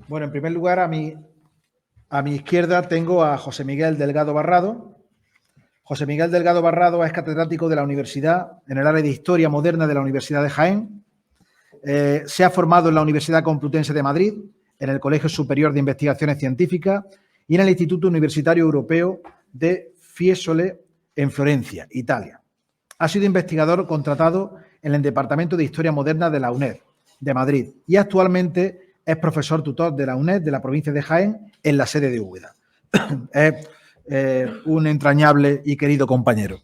Bueno, en primer lugar, a mi izquierda tengo a José Miguel Delgado Barrado. José Miguel Delgado Barrado es catedrático de la Universidad en el área de Historia Moderna de la Universidad de Jaén. Se ha formado en la Universidad Complutense de Madrid, en el Colegio Superior de Investigaciones Científicas y en el Instituto Universitario Europeo de Fiesole en Florencia, Italia. Ha sido investigador contratado en el Departamento de Historia Moderna de la UNED de Madrid y actualmente es profesor tutor de la UNED de la provincia de Jaén en la sede de Úbeda. Es un entrañable y querido compañero.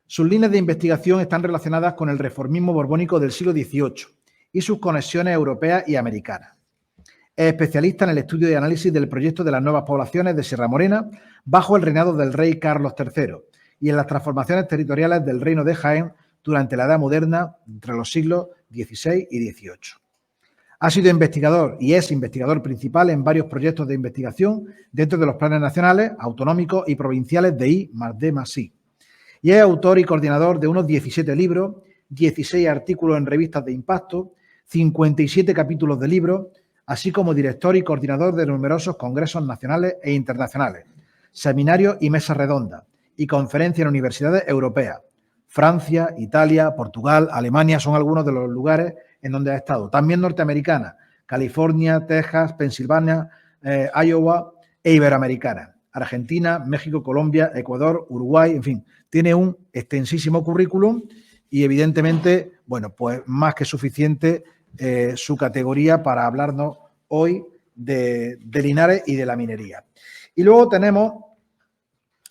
Sus líneas de investigación están relacionadas con el reformismo borbónico del siglo XVIII y sus conexiones europeas y americanas. Es especialista en el estudio y análisis del proyecto de las nuevas poblaciones de Sierra Morena bajo el reinado del rey Carlos III y en las transformaciones territoriales del reino de Jaén durante la Edad Moderna entre los siglos XVI y XVIII. Ha sido investigador y es investigador principal en varios proyectos de investigación dentro de los planes nacionales, autonómicos y provinciales de I+D+I. Y es autor y coordinador de unos 17 libros, 16 artículos en revistas de impacto, 57 capítulos de libros, así como director y coordinador de numerosos congresos nacionales e internacionales, seminarios y mesas redondas, y conferencias en universidades europeas. Francia, Italia, Portugal, Alemania son algunos de los lugares en donde ha estado. También norteamericana, California, Texas, Pensilvania, Iowa e iberoamericana. Argentina, México, Colombia, Ecuador, Uruguay, en fin, tiene un extensísimo currículum y evidentemente, bueno, pues más que suficiente su categoría para hablarnos hoy de Linares y de la minería. Y luego tenemos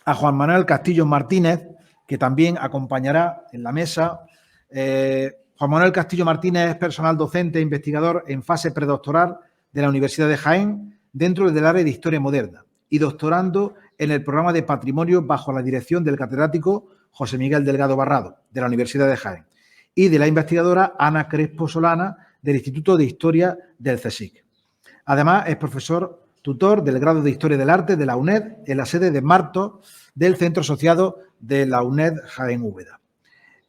a Juan Manuel Castillo Martínez, que también acompañará en la mesa. Juan Manuel Castillo Martínez es personal docente e investigador en fase predoctoral de la Universidad de Jaén dentro del área de Historia Moderna y doctorando en el programa de Patrimonio bajo la dirección del catedrático José Miguel Delgado Barrado de la Universidad de Jaén y de la investigadora Ana Crespo Solana del Instituto de Historia del CSIC. Además, es profesor tutor del grado de Historia del Arte de la UNED en la sede de Martos del Centro Asociado de la UNED Jaén Úbeda.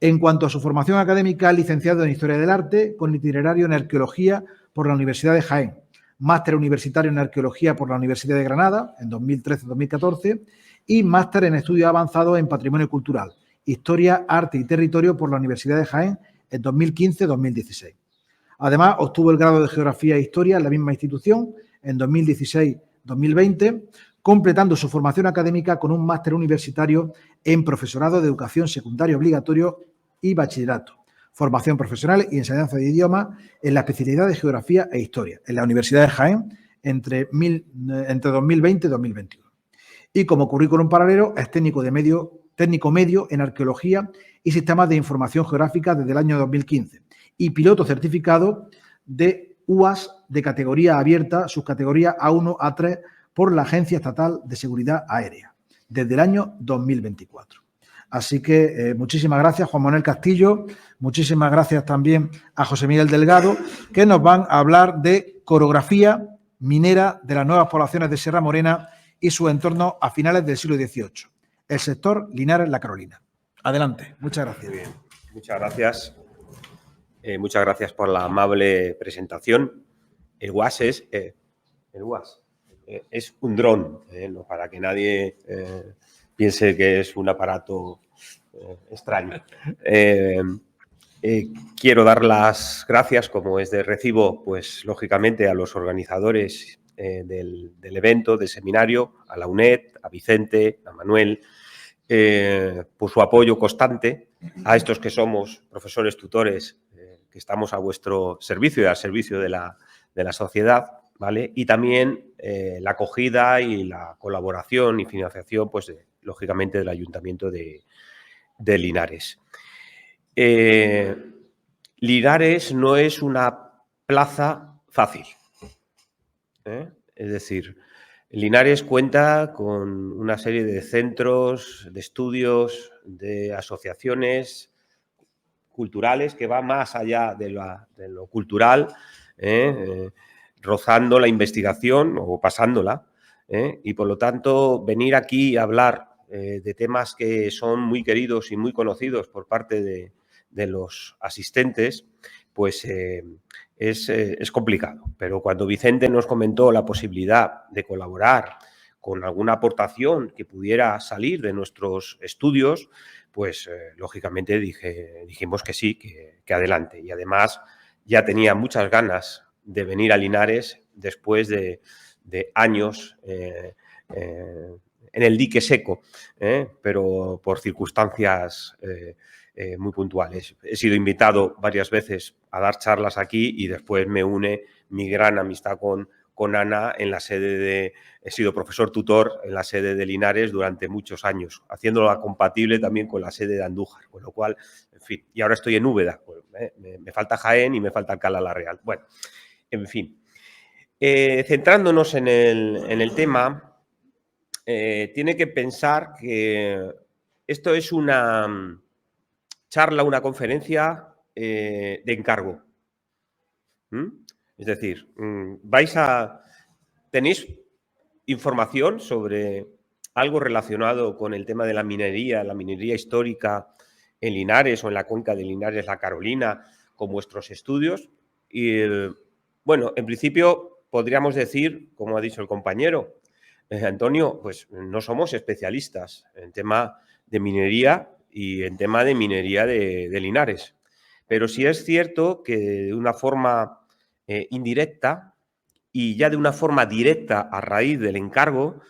En cuanto a su formación académica, es licenciado en Historia del Arte con itinerario en Arqueología por la Universidad de Jaén, máster universitario en Arqueología por la Universidad de Granada en 2013-2014 y máster en Estudios Avanzados en Patrimonio Cultural, Historia, Arte y Territorio por la Universidad de Jaén en 2015-2016. Además, obtuvo el grado de Geografía e Historia en la misma institución en 2016-2020, completando su formación académica con un máster universitario en Profesorado de Educación Secundaria Obligatorio y Bachillerato, Formación Profesional y Enseñanza de Idiomas en la especialidad de Geografía e Historia en la Universidad de Jaén entre 2020 y 2021. Y como currículum paralelo es técnico medio en Arqueología y Sistemas de Información Geográfica desde el año 2015 y piloto certificado de UAS de categoría abierta, subcategoría A1, A3, por la Agencia Estatal de Seguridad Aérea, desde el año 2024. Así que muchísimas gracias, Juan Manuel Castillo, muchísimas gracias también a José Miguel Delgado, que nos van a hablar de corografía minera de las nuevas poblaciones de Sierra Morena y su entorno a finales del siglo XVIII. El sector Linares-La Carolina. Adelante, muchas gracias. Muy bien, muchas gracias. Muchas gracias por la amable presentación. El UAS es un dron, no, para que nadie piense que es un aparato extraño. Quiero dar las gracias, como es de recibo, pues lógicamente a los organizadores del evento, del seminario, a la UNED, a Vicente, a Manuel, por su apoyo constante, a estos que somos profesores tutores, que estamos a vuestro servicio y al servicio de la sociedad, ¿vale? Y también la acogida y la colaboración y financiación, pues, lógicamente, del Ayuntamiento de Linares. Linares no es una plaza fácil, es decir, Linares cuenta con una serie de centros de estudios, de asociaciones culturales que van más allá de lo cultural, rozando la investigación o pasándola, y por lo tanto venir aquí a hablar de temas que son muy queridos y muy conocidos por parte de los asistentes, pues es complicado. Pero cuando Vicente nos comentó la posibilidad de colaborar con alguna aportación que pudiera salir de nuestros estudios, pues lógicamente dijimos que sí, que adelante. Y además ya tenía muchas ganas de venir a Linares después de años en el dique seco, pero por circunstancias muy puntuales. He sido invitado varias veces a dar charlas aquí y después me une mi gran amistad con Ana en la sede de... He sido profesor tutor en la sede de Linares durante muchos años, haciéndola compatible también con la sede de Andújar, con lo cual, en fin, y ahora estoy en Úbeda, me falta Jaén y me falta Alcalá la Real. Bueno, en fin. Centrándonos en el tema, tiene que pensar que esto es una charla, una conferencia de encargo. Es decir, tenéis información sobre algo relacionado con el tema de la minería histórica en Linares o en la cuenca de Linares, la Carolina, con vuestros estudios. Y, bueno, en principio podríamos decir, como ha dicho el compañero Antonio, pues no somos especialistas en tema de minería y en tema de minería de Linares. Pero sí es cierto que de una forma indirecta y ya de una forma directa a raíz del encargo,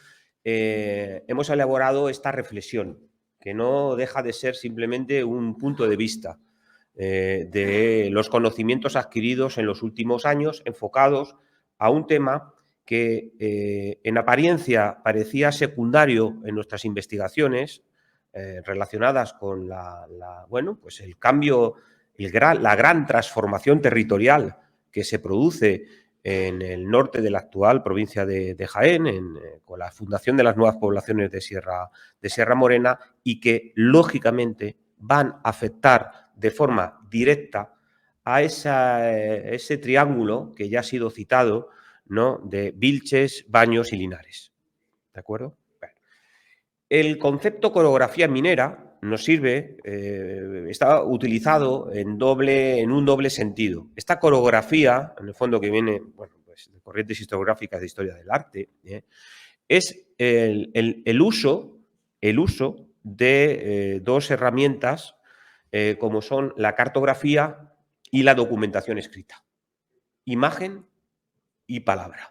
hemos elaborado esta reflexión, que no deja de ser simplemente un punto de vista de los conocimientos adquiridos en los últimos años enfocados a un tema que en apariencia parecía secundario en nuestras investigaciones relacionadas con pues el cambio, la gran transformación territorial que se produce en el norte de la actual provincia de Jaén, con la fundación de las nuevas poblaciones de Sierra Morena, y que, lógicamente, van a afectar de forma directa a ese triángulo que ya ha sido citado, ¿no?, de Vilches, Baños y Linares. ¿De acuerdo? Bueno. El concepto coreografía minera nos sirve, está utilizado en un doble sentido. Esta coreografía, en el fondo que viene, bueno, pues de corrientes historiográficas de historia del arte, es el uso de dos herramientas como son la cartografía y la documentación escrita. Imagen y palabra.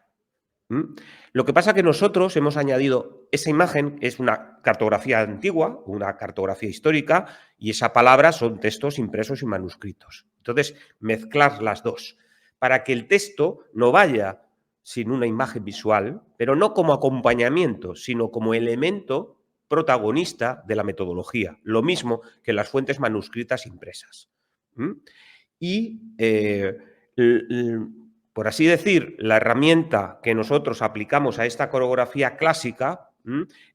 Lo que pasa es que nosotros hemos añadido esa imagen, es una cartografía antigua, una cartografía histórica, y esa palabra son textos impresos y manuscritos. Entonces, mezclar las dos, para que el texto no vaya sin una imagen visual, pero no como acompañamiento, sino como elemento protagonista de la metodología, lo mismo que las fuentes manuscritas impresas. Y por así decir, la herramienta que nosotros aplicamos a esta coreografía clásica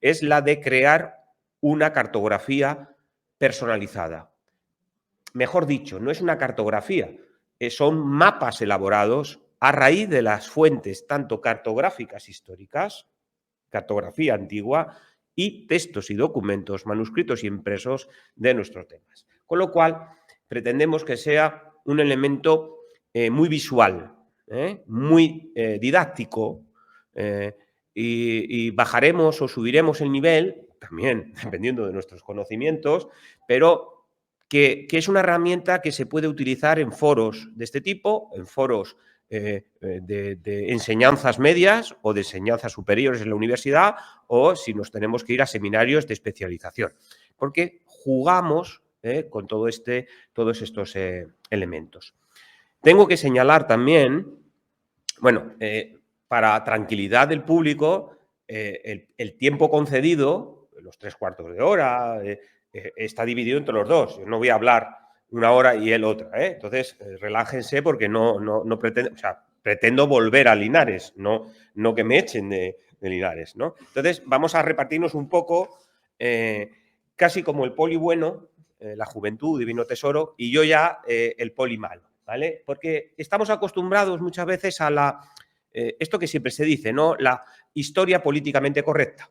es la de crear una cartografía personalizada. Mejor dicho, no es una cartografía, son mapas elaborados a raíz de las fuentes tanto cartográficas históricas, cartografía antigua, y textos y documentos, manuscritos y impresos de nuestros temas. Con lo cual, pretendemos que sea un elemento muy visual, muy didáctico, y bajaremos o subiremos el nivel, también dependiendo de nuestros conocimientos, pero que es una herramienta que se puede utilizar en foros de este tipo, en foros de enseñanzas medias o de enseñanzas superiores en la universidad, o si nos tenemos que ir a seminarios de especialización, porque jugamos con todos estos elementos. Tengo que señalar también, bueno, para tranquilidad del público, el tiempo concedido, los 3/4 de hora, está dividido entre los dos. Yo no voy a hablar una hora y él otra. Entonces, relájense porque no pretendo, o sea, pretendo volver a Linares, no que me echen de Linares, ¿no? Entonces, vamos a repartirnos un poco, casi como el poli bueno, la juventud, divino tesoro, y yo ya el poli malo. ¿Vale? Porque estamos acostumbrados muchas veces a esto que siempre se dice, ¿no?, la historia políticamente correcta.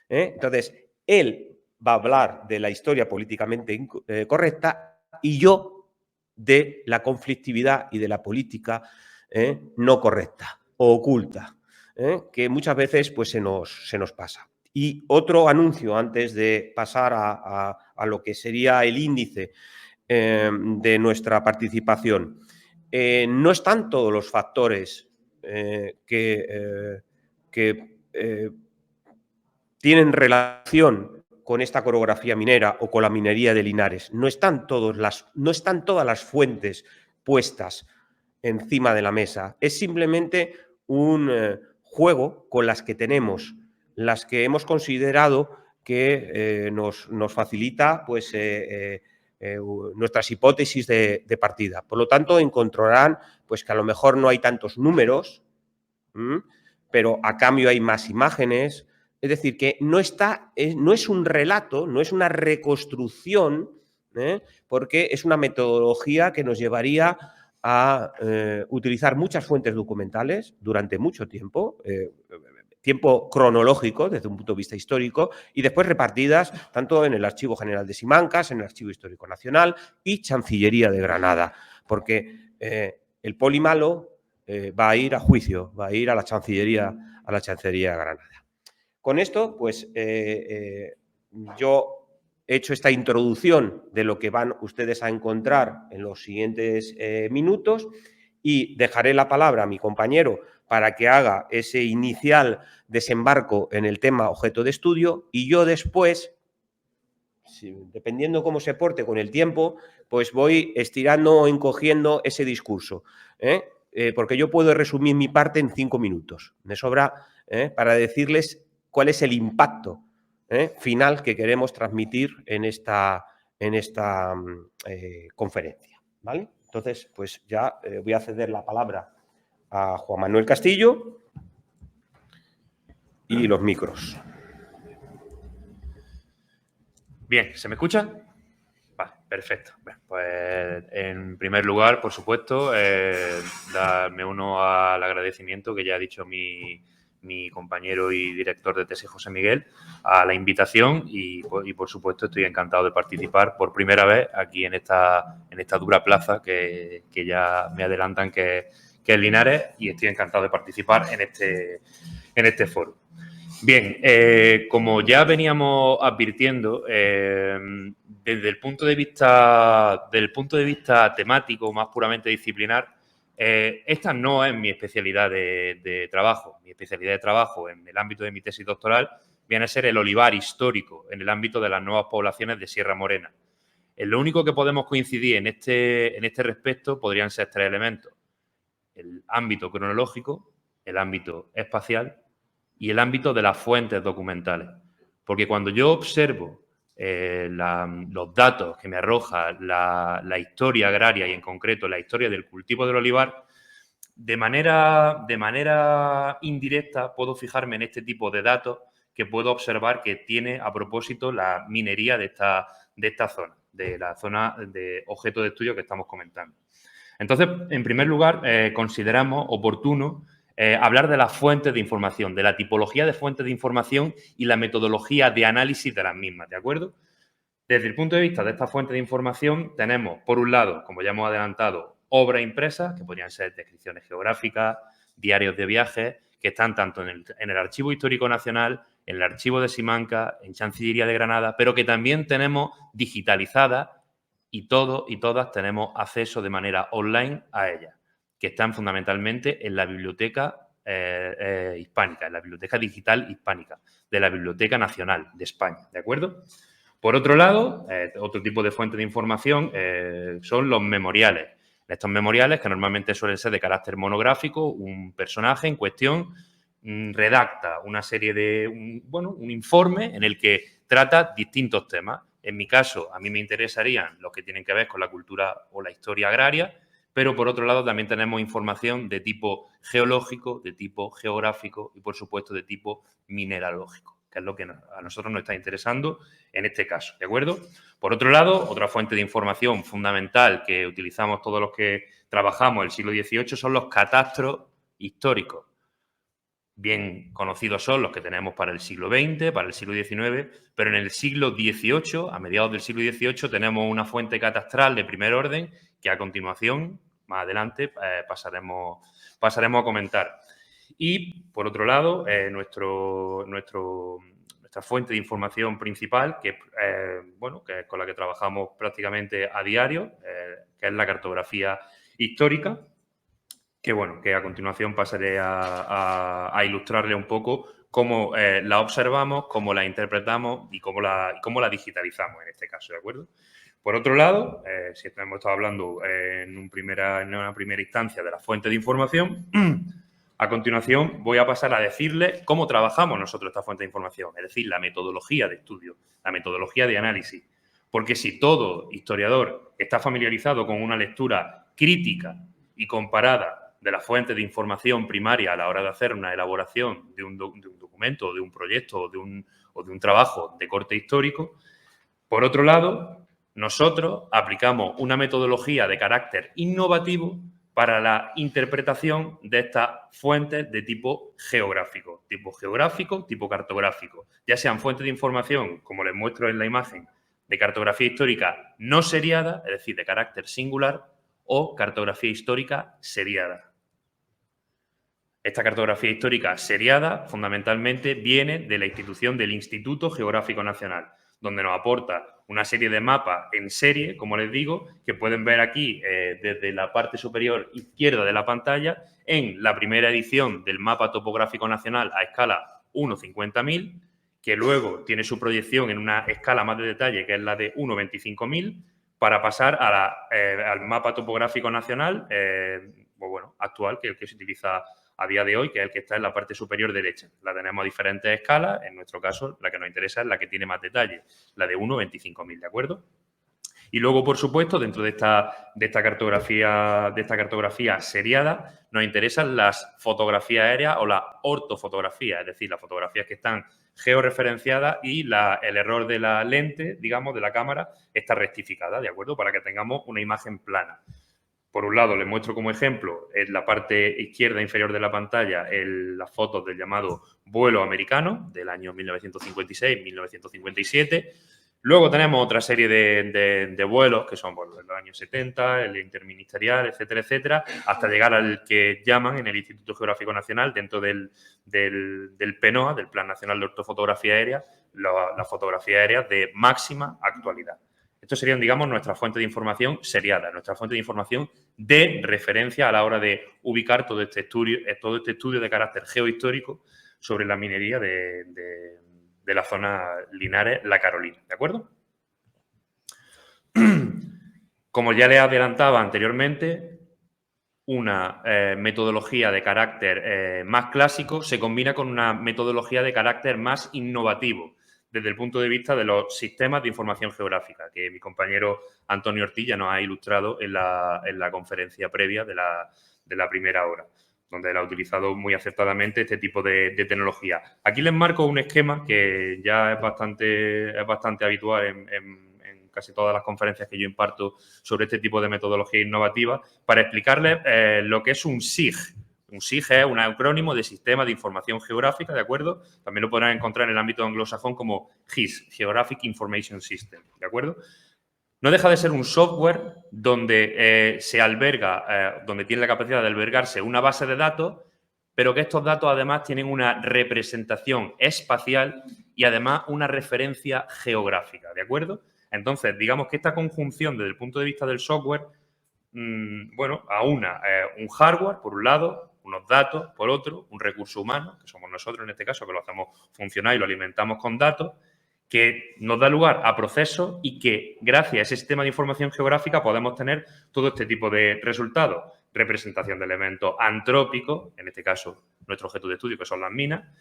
Entonces, él va a hablar de la historia políticamente correcta y yo de la conflictividad y de la política no correcta o oculta, que muchas veces pues, se nos pasa. Y otro anuncio antes de pasar a lo que sería el índice de nuestra participación. No están todos los factores que tienen relación con esta coreografía minera o con la minería de Linares. No están todas las fuentes puestas encima de la mesa. Es simplemente un juego con las que tenemos, las que hemos considerado que nos facilita pues, nuestras hipótesis de partida. Por lo tanto, encontrarán pues, que a lo mejor no hay tantos números, pero a cambio hay más imágenes. Es decir, que no es un relato, no es una reconstrucción, porque es una metodología que nos llevaría a utilizar muchas fuentes documentales durante mucho tiempo, tiempo cronológico desde un punto de vista histórico, y después repartidas tanto en el Archivo General de Simancas, en el Archivo Histórico Nacional y Chancillería de Granada, porque el poli malo va a ir a juicio, va a ir a la Chancillería de Granada. Con esto, pues yo he hecho esta introducción de lo que van ustedes a encontrar en los siguientes minutos y dejaré la palabra a mi compañero para que haga ese inicial desembarco en el tema objeto de estudio y yo después, dependiendo cómo se porte con el tiempo, pues voy estirando o encogiendo ese discurso, porque yo puedo resumir mi parte en 5 minutos. Me sobra para decirles cuál es el impacto final que queremos transmitir en esta conferencia, ¿vale? Entonces, pues ya voy a ceder la palabra a Juan Manuel Castillo y los micros. Bien, ¿se me escucha? Vale, perfecto. Bueno, pues en primer lugar, por supuesto, me uno al agradecimiento que ya ha dicho mi compañero y director de tesis, José Miguel, a la invitación y por supuesto estoy encantado de participar por primera vez aquí en esta dura plaza que ya me adelantan que es Linares, y estoy encantado de participar en este foro. Bien, como ya veníamos advirtiendo, desde el punto de vista temático, más puramente disciplinar, esta no es mi especialidad de trabajo. Mi especialidad de trabajo en el ámbito de mi tesis doctoral viene a ser el olivar histórico en el ámbito de las nuevas poblaciones de Sierra Morena. Lo único que podemos coincidir en este respecto podrían ser 3 elementos: el ámbito cronológico, el ámbito espacial y el ámbito de las fuentes documentales. Porque cuando yo observo los datos que me arroja la historia agraria y en concreto la historia del cultivo del olivar, de manera indirecta puedo fijarme en este tipo de datos que puedo observar que tiene a propósito la minería de esta zona, de la zona de objeto de estudio que estamos comentando. Entonces, en primer lugar, consideramos oportuno hablar de las fuentes de información, de la tipología de fuentes de información y la metodología de análisis de las mismas, ¿de acuerdo? Desde el punto de vista de esta fuente de información tenemos, por un lado, como ya hemos adelantado, obras impresas, que podrían ser descripciones geográficas, diarios de viajes, que están tanto en el Archivo Histórico Nacional, en el Archivo de Simancas, en Chancillería de Granada, pero que también tenemos digitalizadas y todos y todas tenemos acceso de manera online a ellas, que están fundamentalmente en la biblioteca hispánica, en la biblioteca digital hispánica, de la Biblioteca Nacional de España, ¿de acuerdo? Por otro lado, otro tipo de fuente de información son los memoriales. Estos memoriales, que normalmente suelen ser de carácter monográfico, un personaje en cuestión redacta una serie de, un informe en el que trata distintos temas. En mi caso, a mí me interesarían los que tienen que ver con la cultura o la historia agraria, pero por otro lado también tenemos información de tipo geológico, de tipo geográfico y, por supuesto, de tipo mineralógico, que es lo que a nosotros nos está interesando en este caso, ¿de acuerdo? Por otro lado, otra fuente de información fundamental que utilizamos todos los que trabajamos el siglo XVIII son los catastros históricos. Bien conocidos son los que tenemos para el siglo XX, para el siglo XIX, pero en el siglo XVIII, a mediados del siglo XVIII, tenemos una fuente catastral de primer orden que a continuación, más adelante, pasaremos a comentar. Y, por otro lado, nuestra fuente de información principal, que es con la que trabajamos prácticamente a diario, que es la cartografía histórica, que a continuación pasaré a ilustrarle un poco cómo la observamos, cómo la interpretamos y cómo la digitalizamos en este caso, ¿de acuerdo? Por otro lado, si hemos estado hablando en una primera instancia de la fuente de información, a continuación voy a pasar a decirles cómo trabajamos nosotros esta fuente de información, es decir, la metodología de estudio, la metodología de análisis. Porque si todo historiador está familiarizado con una lectura crítica y comparada de la fuente de información primaria a la hora de hacer una elaboración de un documento, de un proyecto o de un trabajo de corte histórico, por otro lado, nosotros aplicamos una metodología de carácter innovativo para la interpretación de estas fuentes de tipo geográfico, tipo cartográfico, ya sean fuentes de información, como les muestro en la imagen, de cartografía histórica no seriada, es decir, de carácter singular, o cartografía histórica seriada. Esta cartografía histórica seriada fundamentalmente viene de la institución del Instituto Geográfico Nacional, donde nos aporta una serie de mapas en serie, como les digo, que pueden ver aquí desde la parte superior izquierda de la pantalla, en la primera edición del Mapa Topográfico Nacional a escala 1/50.000, que luego tiene su proyección en una escala más de detalle, que es la de 1/25.000, para pasar al Mapa Topográfico Nacional actual, que es el que se utiliza a día de hoy, que es el que está en la parte superior derecha. La tenemos a diferentes escalas, en nuestro caso la que nos interesa es la que tiene más detalle, la de 1/25.000, ¿de acuerdo? Y luego, por supuesto, dentro de esta cartografía seriada, nos interesan las fotografías aéreas o la ortofotografía, es decir, las fotografías que están georreferenciadas y el error de la lente, digamos, de la cámara, está rectificada, ¿de acuerdo? Para que tengamos una imagen plana. Por un lado, les muestro como ejemplo en la parte izquierda inferior de la pantalla las fotos del llamado vuelo americano del año 1956-1957. Luego tenemos otra serie de vuelos que son los años 70, el interministerial, etcétera, etcétera, hasta llegar al que llaman en el Instituto Geográfico Nacional, dentro del PNOA, del Plan Nacional de Ortofotografía Aérea, las fotografías aéreas de máxima actualidad. Estos serían, digamos, nuestra fuente de información seriada, nuestra fuente de información de referencia a la hora de ubicar todo este estudio de carácter geohistórico sobre la minería de la zona Linares, La Carolina, ¿de acuerdo? Como ya les adelantaba anteriormente, una metodología de carácter más clásico se combina con una metodología de carácter más innovativo, desde el punto de vista de los sistemas de información geográfica, que mi compañero Antonio Ortiz ya nos ha ilustrado en la conferencia previa de la primera hora, donde él ha utilizado muy acertadamente este tipo de tecnología. Aquí les marco un esquema que ya es bastante habitual en casi todas las conferencias que yo imparto sobre este tipo de metodología innovativa, para explicarles lo que es un SIG. Un SIG es un acrónimo de Sistema de Información Geográfica, ¿de acuerdo? También lo podrán encontrar en el ámbito anglosajón como GIS, Geographic Information System, ¿de acuerdo? No deja de ser un software donde se alberga, donde tiene la capacidad de albergarse una base de datos, pero que estos datos además tienen una representación espacial y además una referencia geográfica, ¿de acuerdo? Entonces, digamos que esta conjunción desde el punto de vista del software, aúna un hardware, por un lado, unos datos, por otro, un recurso humano, que somos nosotros en este caso, que lo hacemos funcionar y lo alimentamos con datos, que nos da lugar a procesos y que, gracias a ese sistema de información geográfica, podemos tener todo este tipo de resultados. Representación de elementos antrópicos, en este caso, nuestro objeto de estudio, que son las minas.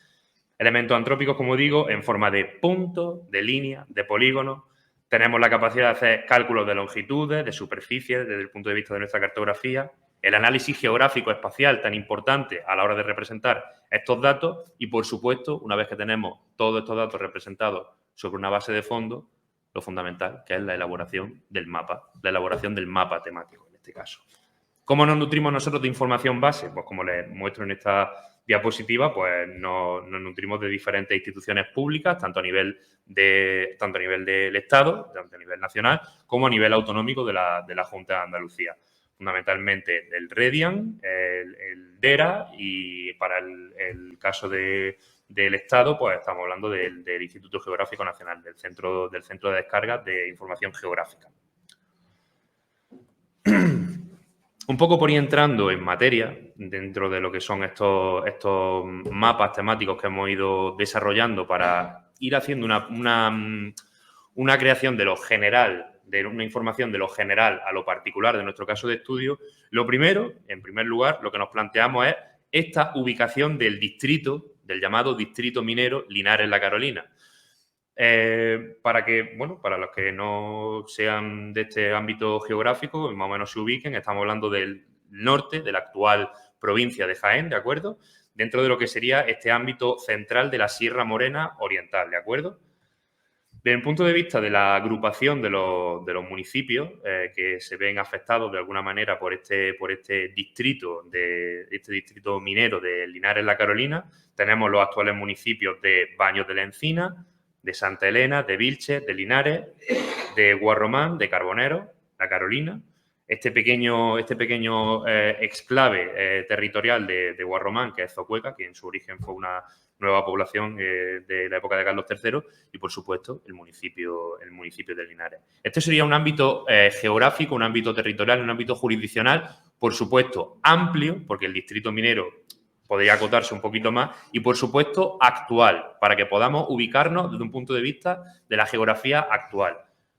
Elementos antrópicos, como digo, en forma de puntos, de líneas, de polígonos. Tenemos la capacidad de hacer cálculos de longitudes, de superficies, desde el punto de vista de nuestra cartografía. El análisis geográfico espacial, tan importante a la hora de representar estos datos. Y, por supuesto, una vez que tenemos todos estos datos representados sobre una base de fondo, lo fundamental, que es la elaboración del mapa temático, en este caso. ¿Cómo nos nutrimos nosotros de información base? Pues como les muestro en esta diapositiva, pues nos nutrimos de diferentes instituciones públicas, tanto a nivel del Estado, tanto a nivel nacional, como a nivel autonómico de la Junta de Andalucía. Fundamentalmente el REDIAN, el DERA y para el caso del Estado, pues estamos hablando del Instituto Geográfico Nacional, del Centro de Descargas de Información Geográfica. Un poco por ir entrando en materia, dentro de lo que son estos mapas temáticos que hemos ido desarrollando para ir haciendo una creación de lo general, de una información de lo general a lo particular de nuestro caso de estudio, lo primero, en primer lugar, lo que nos planteamos es esta ubicación del distrito, del llamado distrito minero Linares-La Carolina. Para los que no sean de este ámbito geográfico, más o menos se ubiquen, estamos hablando del norte, de la actual provincia de Jaén, ¿de acuerdo? Dentro de lo que sería este ámbito central de la Sierra Morena Oriental, ¿de acuerdo? Desde el punto de vista de la agrupación de los municipios que se ven afectados de alguna manera por este distrito minero de Linares-La Carolina, tenemos los actuales municipios de Baños de la Encina, de Santa Elena, de Vilches, de Linares, de Guarromán, de Carbonero, La Carolina. Este pequeño exclave territorial de Guarromán, que es Zocueca, que en su origen fue una nueva población de la época de Carlos III, y por supuesto el municipio de Linares. Este sería un ámbito geográfico, un ámbito territorial, un ámbito jurisdiccional, por supuesto amplio, porque el distrito minero podría acotarse un poquito más, y por supuesto actual, para que podamos ubicarnos desde un punto de vista de la geografía actual.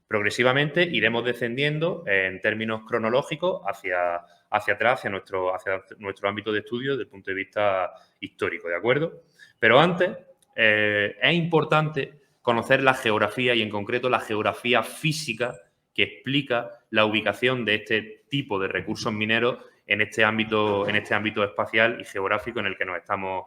Progresivamente iremos descendiendo en términos cronológicos hacia atrás, hacia nuestro ámbito de estudio desde el punto de vista histórico, ¿de acuerdo? Pero antes es importante conocer la geografía y en concreto la geografía física que explica la ubicación de este tipo de recursos mineros en este ámbito espacial y geográfico en el que nos estamos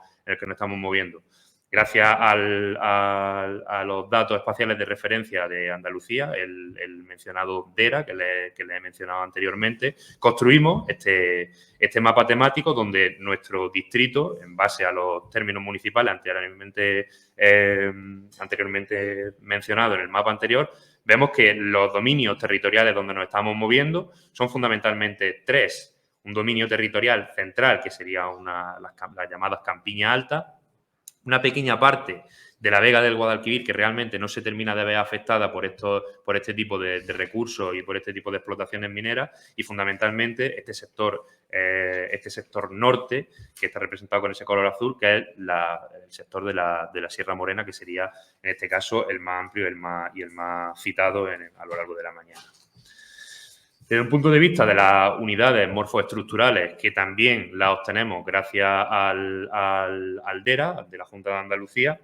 moviendo. Gracias a los datos espaciales de referencia de Andalucía, el mencionado DERA, que le he mencionado anteriormente, construimos este mapa temático donde nuestro distrito, en base a los términos municipales anteriormente mencionados en el mapa anterior, vemos que los dominios territoriales donde nos estamos moviendo son fundamentalmente tres. Un dominio territorial central, que sería las llamadas campiñas altas, una pequeña parte de la Vega del Guadalquivir que realmente no se termina de ver afectada por este tipo de recursos y por este tipo de explotaciones mineras, y fundamentalmente este sector norte, que está representado con ese color azul, que es el sector de la Sierra Morena, que sería en este caso el más amplio y el más citado a lo largo de la mañana. Desde un punto de vista de las unidades morfoestructurales, que también las obtenemos gracias al DERA, de la Junta de Andalucía,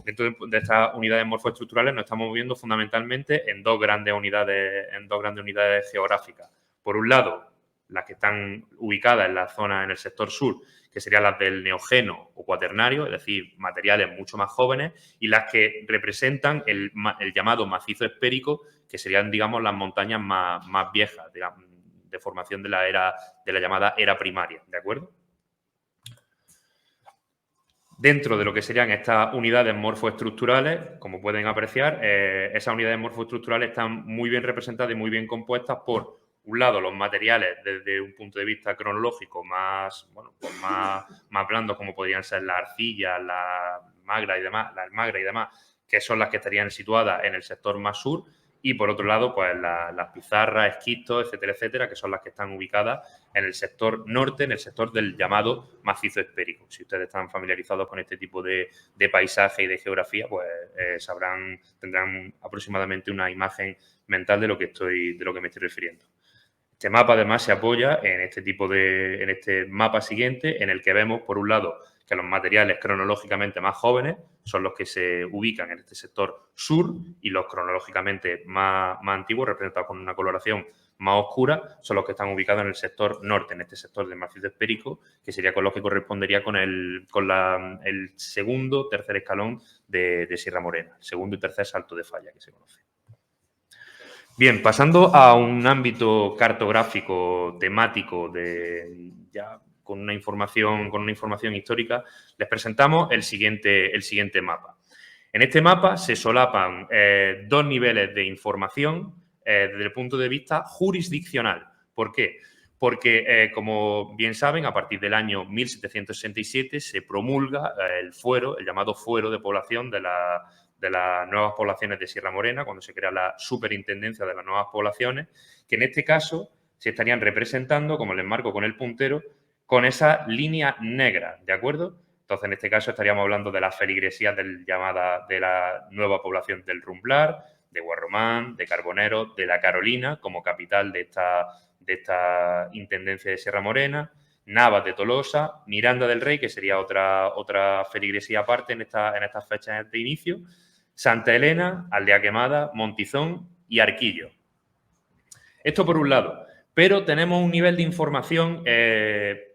dentro de estas unidades morfoestructurales nos estamos moviendo fundamentalmente en dos grandes unidades geográficas. Por un lado, las que están ubicadas en el sector sur, que serían las del neogeno o cuaternario, es decir, materiales mucho más jóvenes, y las que representan el llamado macizo esférico, que serían, digamos, las montañas más viejas, de formación de la llamada era primaria, ¿de acuerdo? Dentro de lo que serían estas unidades morfoestructurales, como pueden apreciar, esas unidades morfoestructurales están muy bien representadas y muy bien compuestas por, un lado, los materiales desde un punto de vista cronológico más blandos, como podrían ser la arcilla, la almagra y demás, que son las que estarían situadas en el sector más sur, y por otro lado, pues las pizarras, esquistos, etcétera, etcétera, que son las que están ubicadas en el sector norte, en el sector del llamado macizo esférico. Si ustedes están familiarizados con este tipo de paisaje y de geografía, pues tendrán aproximadamente una imagen mental de lo que me estoy refiriendo. Este mapa, además, se apoya en este mapa siguiente, en el que vemos, por un lado, que los materiales cronológicamente más jóvenes son los que se ubican en este sector sur, y los cronológicamente más antiguos, representados con una coloración más oscura, son los que están ubicados en el sector norte, en este sector del macizo esférico, que sería con lo que correspondería con el segundo, tercer escalón de Sierra Morena, el segundo y tercer salto de falla que se conoce. Bien, pasando a un ámbito cartográfico temático una información histórica, les presentamos el siguiente mapa. En este mapa se solapan dos niveles de información desde el punto de vista jurisdiccional. ¿Por qué? Porque, como bien saben, a partir del año 1767 se promulga el llamado fuero de población de las nuevas poblaciones de Sierra Morena, cuando se crea la superintendencia de las nuevas poblaciones, que en este caso se estarían representando, como les marco con el puntero, con esa línea negra, ¿de acuerdo? Entonces, en este caso estaríamos hablando de las feligresías de la nueva población del Rumblar, de Guarromán, de Carbonero, de la Carolina, como capital de esta intendencia de Sierra Morena, Navas de Tolosa, Miranda del Rey, que sería otra feligresía aparte en estas fechas de inicio, Santa Elena, Aldea Quemada, Montizón y Arquillo. Esto por un lado, pero tenemos un nivel de información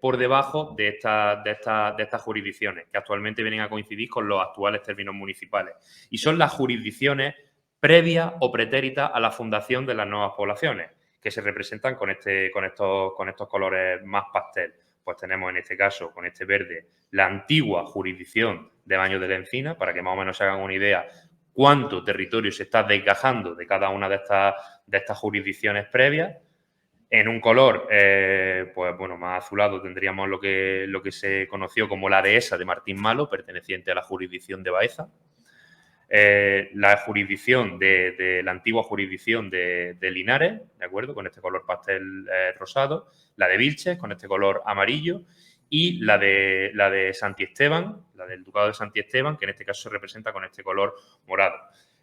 por debajo de estas jurisdicciones, que actualmente vienen a coincidir con los actuales términos municipales, y son las jurisdicciones previas o pretéritas a la fundación de las nuevas poblaciones, que se representan con estos colores más pastel. Pues tenemos en este caso, con este verde, la antigua jurisdicción de Baños de la Encina, para que más o menos se hagan una idea cuánto territorio se está desgajando de cada una de estas jurisdicciones previas. En un color, pues bueno, más azulado tendríamos lo que se conoció como la dehesa de Martín Malo, perteneciente a la jurisdicción de Baeza. La jurisdicción la antigua jurisdicción de Linares, ¿de acuerdo? Con este color pastel rosado. La de Vilches, con este color amarillo. Y la de Santiesteban, la del Ducado de Santiesteban, que en este caso se representa con este color morado.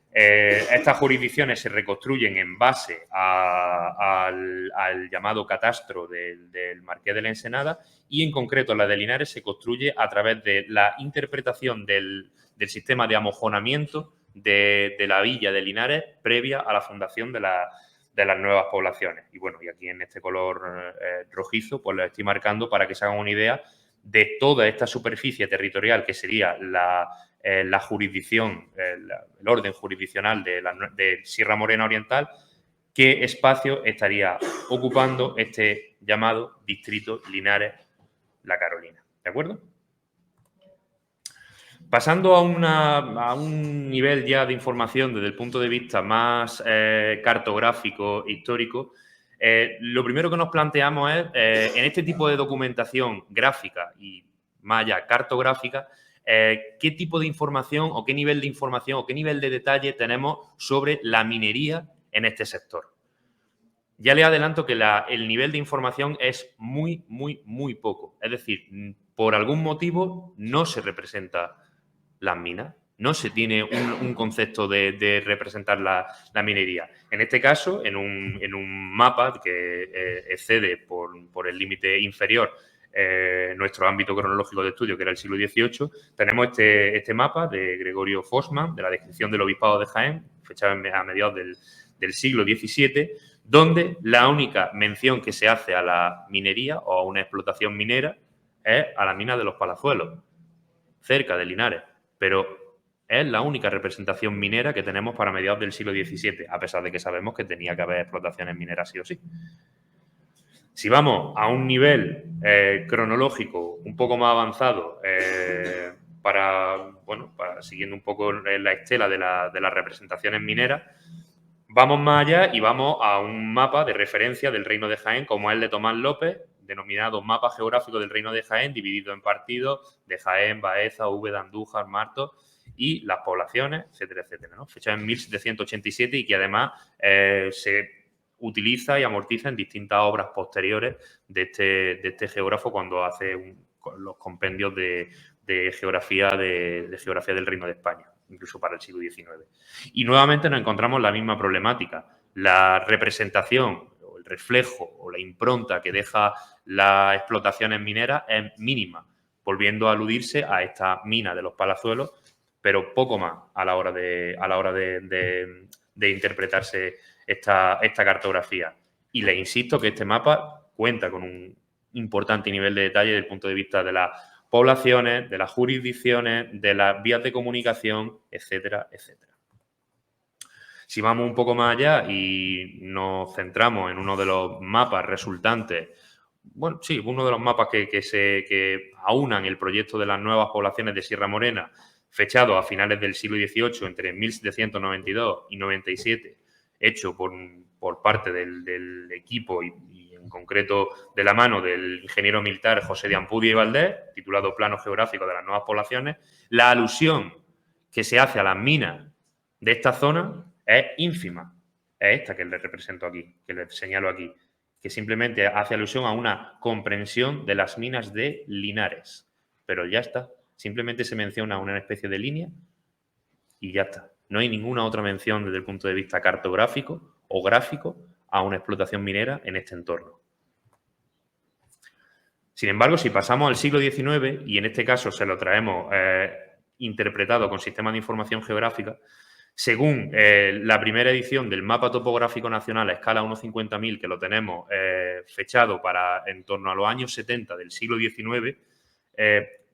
Estas jurisdicciones se reconstruyen en base al llamado catastro del Marqués de la Ensenada y, en concreto, la de Linares se construye a través de la interpretación del sistema de amojonamiento de la villa de Linares previa a la fundación de las nuevas poblaciones. Y bueno, y aquí en este color rojizo, pues lo estoy marcando para que se hagan una idea de toda esta superficie territorial que sería la jurisdicción, el orden jurisdiccional de Sierra Morena Oriental, qué espacio estaría ocupando este llamado distrito Linares-La Carolina. ¿De acuerdo? Pasando a un nivel ya de información desde el punto de vista más cartográfico, histórico, lo primero que nos planteamos es, en este tipo de documentación gráfica y más allá cartográfica, qué tipo de información o qué nivel de información o qué nivel de detalle tenemos sobre la minería en este sector. Ya le adelanto que el nivel de información es muy, muy, muy poco. Es decir, por algún motivo no se representa las minas. No se tiene un concepto de representar la minería. En este caso, en un mapa que excede por el límite inferior nuestro ámbito cronológico de estudio, que era el siglo XVIII, tenemos este mapa de Gregorio Fosman, de la descripción del obispado de Jaén, fechado a mediados del siglo XVII, donde la única mención que se hace a la minería o a una explotación minera es a la mina de los Palazuelos, cerca de Linares. Pero es la única representación minera que tenemos para mediados del siglo XVII, a pesar de que sabemos que tenía que haber explotaciones mineras sí o sí. Si vamos a un nivel cronológico un poco más avanzado, siguiendo un poco la estela de las representaciones mineras, vamos más allá y vamos a un mapa de referencia del Reino de Jaén, como es el de Tomás López, denominado Mapa Geográfico del Reino de Jaén, dividido en partidos de Jaén, Baeza, Úbeda, Andújar, Martos y las poblaciones, etcétera, etcétera, ¿no? Fecha en 1787 y que además se utiliza y amortiza en distintas obras posteriores de este geógrafo cuando hace los compendios de geografía del Reino de España, incluso para el siglo XIX. Y nuevamente nos encontramos la misma problemática. La representación, o el reflejo o la impronta que deja las explotaciones mineras es mínima, volviendo a aludirse a esta mina de los Palazuelos, pero poco más a la hora de interpretarse esta cartografía. Y le insisto que este mapa cuenta con un importante nivel de detalle desde el punto de vista de las poblaciones, de las jurisdicciones, de las vías de comunicación, etcétera, etcétera. Si vamos un poco más allá y nos centramos en uno de los mapas resultantes bueno, sí, uno de los mapas que aunan el proyecto de las nuevas poblaciones de Sierra Morena, fechado a finales del siglo XVIII, entre 1792 y 97, hecho por parte del equipo y en concreto de la mano del ingeniero militar José de Ampudia y Valdés, titulado Plano Geográfico de las Nuevas Poblaciones. La alusión que se hace a las minas de esta zona es ínfima. Es esta que les represento aquí, que les señalo aquí, que simplemente hace alusión a una comprensión de las minas de Linares. Pero ya está. Simplemente se menciona una especie de línea y ya está. No hay ninguna otra mención desde el punto de vista cartográfico o gráfico a una explotación minera en este entorno. Sin embargo, si pasamos al siglo XIX, y en este caso se lo traemos interpretado con sistemas de información geográfica, según la primera edición del Mapa Topográfico Nacional a escala 1:50.000, que lo tenemos fechado para en torno a los años 70 del siglo XIX,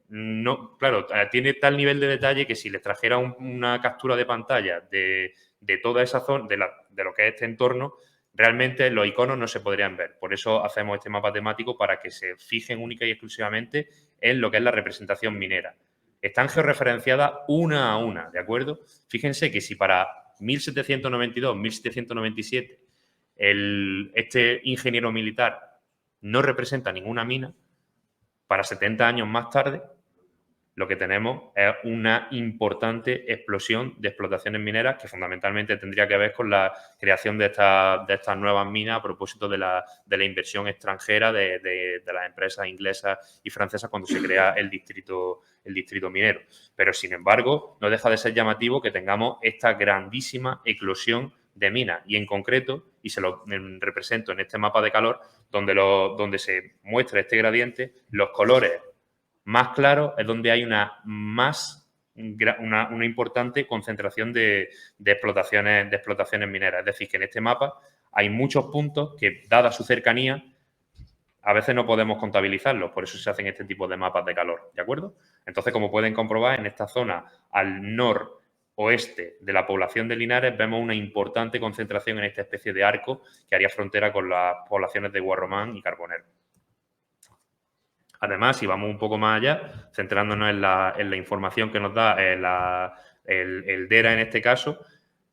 no, claro, tiene tal nivel de detalle que si les trajera una captura de pantalla de toda esa zona, de lo que es este entorno, realmente los iconos no se podrían ver. Por eso hacemos este mapa temático para que se fijen única y exclusivamente en lo que es la representación minera. Están georreferenciadas una a una, ¿de acuerdo? Fíjense que si para 1792, 1797, este ingeniero militar no representa ninguna mina, para 70 años más tarde, lo que tenemos es una importante explosión de explotaciones mineras que fundamentalmente tendría que ver con la creación de estas nuevas minas a propósito de la inversión extranjera de las empresas inglesas y francesas cuando se crea el distrito minero. Pero, sin embargo, no deja de ser llamativo que tengamos esta grandísima eclosión de minas y, en concreto, y se lo represento en este mapa de calor, donde se muestra este gradiente, los colores más claro es donde hay una importante concentración de explotaciones mineras. Es decir, que en este mapa hay muchos puntos que, dada su cercanía, a veces no podemos contabilizarlos. Por eso se hacen este tipo de mapas de calor, ¿de acuerdo? Entonces, como pueden comprobar, en esta zona al noroeste de la población de Linares vemos una importante concentración en esta especie de arco que haría frontera con las poblaciones de Guarromán y Carbonero. Además, si vamos un poco más allá, centrándonos en la información que nos da el DERA en este caso,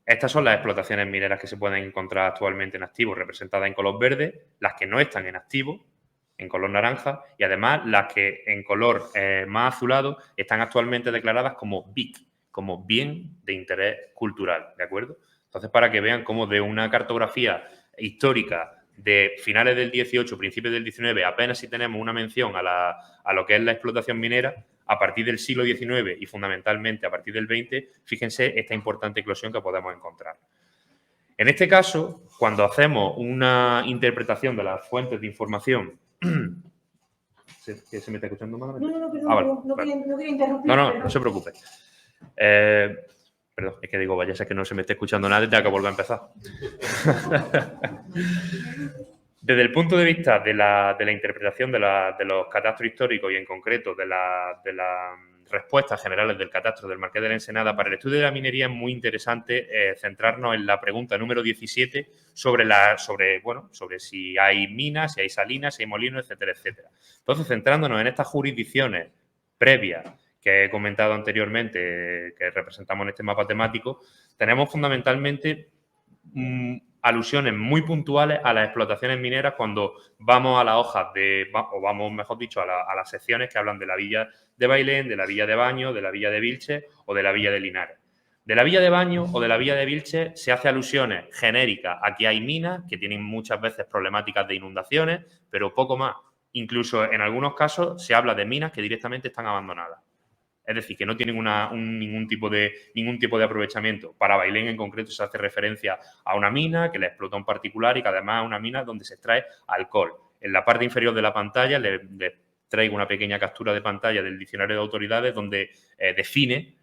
estas son las explotaciones mineras que se pueden encontrar actualmente en activo, representadas en color verde, las que no están en activo, en color naranja, y además las que en color más azulado están actualmente declaradas como BIC, como bien de interés cultural, ¿de acuerdo? Entonces, para que vean cómo de una cartografía histórica de finales del 18, principios del 19, apenas si tenemos una mención a lo que es la explotación minera, a partir del siglo XIX y fundamentalmente a partir del XX, fíjense esta importante eclosión que podemos encontrar. En este caso, cuando hacemos una interpretación de las fuentes de información... ¿Se me está escuchando mal? No, perdón, vale, no quería interrumpir. No se preocupe. Perdón, es que digo, vaya, es que no se me está escuchando nada y tengo que volver a empezar. Desde el punto de vista de la interpretación de los catastros históricos y en concreto de las respuestas generales del catastro del Marqués de la Ensenada, para el estudio de la minería es muy interesante centrarnos en la pregunta número 17 sobre si hay minas, si hay salinas, si hay molinos, etcétera, etcétera. Entonces, centrándonos en estas jurisdicciones previas que he comentado anteriormente, que representamos en este mapa temático, tenemos fundamentalmente alusiones muy puntuales a las explotaciones mineras cuando vamos a las hojas vamos, mejor dicho, a las secciones que hablan de la villa de Bailén, de la villa de Baños, de la villa de Vilches o de la villa de Linares. De la villa de Baños o de la villa de Vilches se hace alusiones genéricas a que hay minas que tienen muchas veces problemáticas de inundaciones, pero poco más. Incluso en algunos casos se habla de minas que directamente están abandonadas. Es decir, que no tienen ningún tipo de aprovechamiento. Para Bailén, en concreto, se hace referencia a una mina que la explota un particular y que además es una mina donde se extrae alcohol. En la parte inferior de la pantalla les traigo una pequeña captura de pantalla del Diccionario de Autoridades donde define,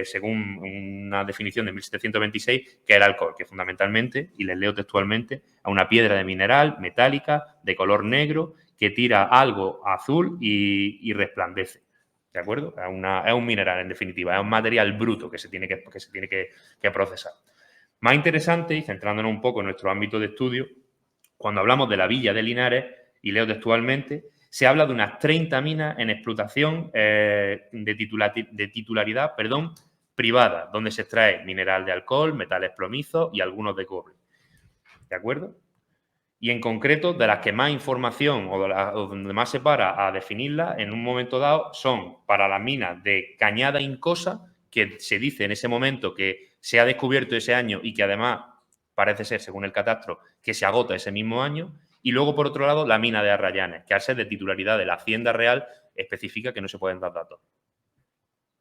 según una definición de 1726, qué es el alcohol, que fundamentalmente, y les leo textualmente, es una piedra de mineral metálica de color negro que tira algo azul y resplandece. ¿De acuerdo? Es un mineral, en definitiva, es un material bruto que se tiene que procesar. Más interesante, y centrándonos un poco en nuestro ámbito de estudio, cuando hablamos de la villa de Linares y leo textualmente, se habla de unas 30 minas en explotación de titularidad privada, donde se extrae mineral de alcohol, metales plomizos y algunos de cobre. ¿De acuerdo? Y en concreto, de las que más información o donde más se para a definirlas, en un momento dado, son para las minas de Cañada Incosa, que se dice en ese momento que se ha descubierto ese año y que además parece ser, según el catastro, que se agota ese mismo año. Y luego, por otro lado, la mina de Arrayanes, que al ser de titularidad de la Hacienda Real, especifica que no se pueden dar datos.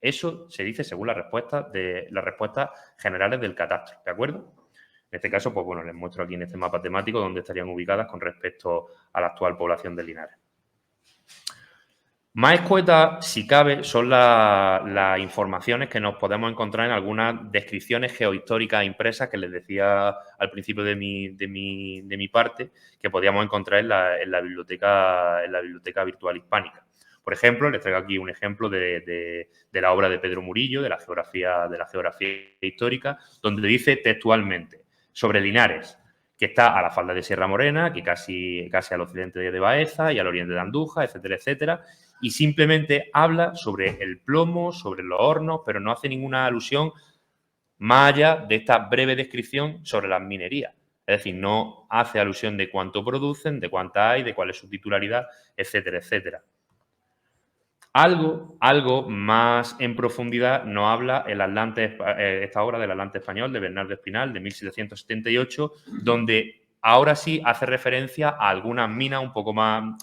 Eso se dice según las respuestas generales del catastro, ¿de acuerdo? En este caso, pues bueno, les muestro aquí en este mapa temático dónde estarían ubicadas con respecto a la actual población de Linares. Más escuetas, si cabe, son las informaciones que nos podemos encontrar en algunas descripciones geohistóricas impresas que les decía al principio de mi parte, que podíamos encontrar en la biblioteca virtual hispánica. Por ejemplo, les traigo aquí un ejemplo de la obra de Pedro Murillo, de la geografía histórica, donde dice textualmente sobre Linares, que está a la falda de Sierra Morena, que casi al occidente de Baeza y al oriente de Andújar, etcétera, etcétera, y simplemente habla sobre el plomo, sobre los hornos, pero no hace ninguna alusión más allá de esta breve descripción sobre las minerías. Es decir, no hace alusión de cuánto producen, de cuánta hay, de cuál es su titularidad, etcétera, etcétera. Algo más en profundidad nos habla esta obra del Atlante español de Bernardo Espinal de 1778, donde ahora sí hace referencia a algunas minas un poco más,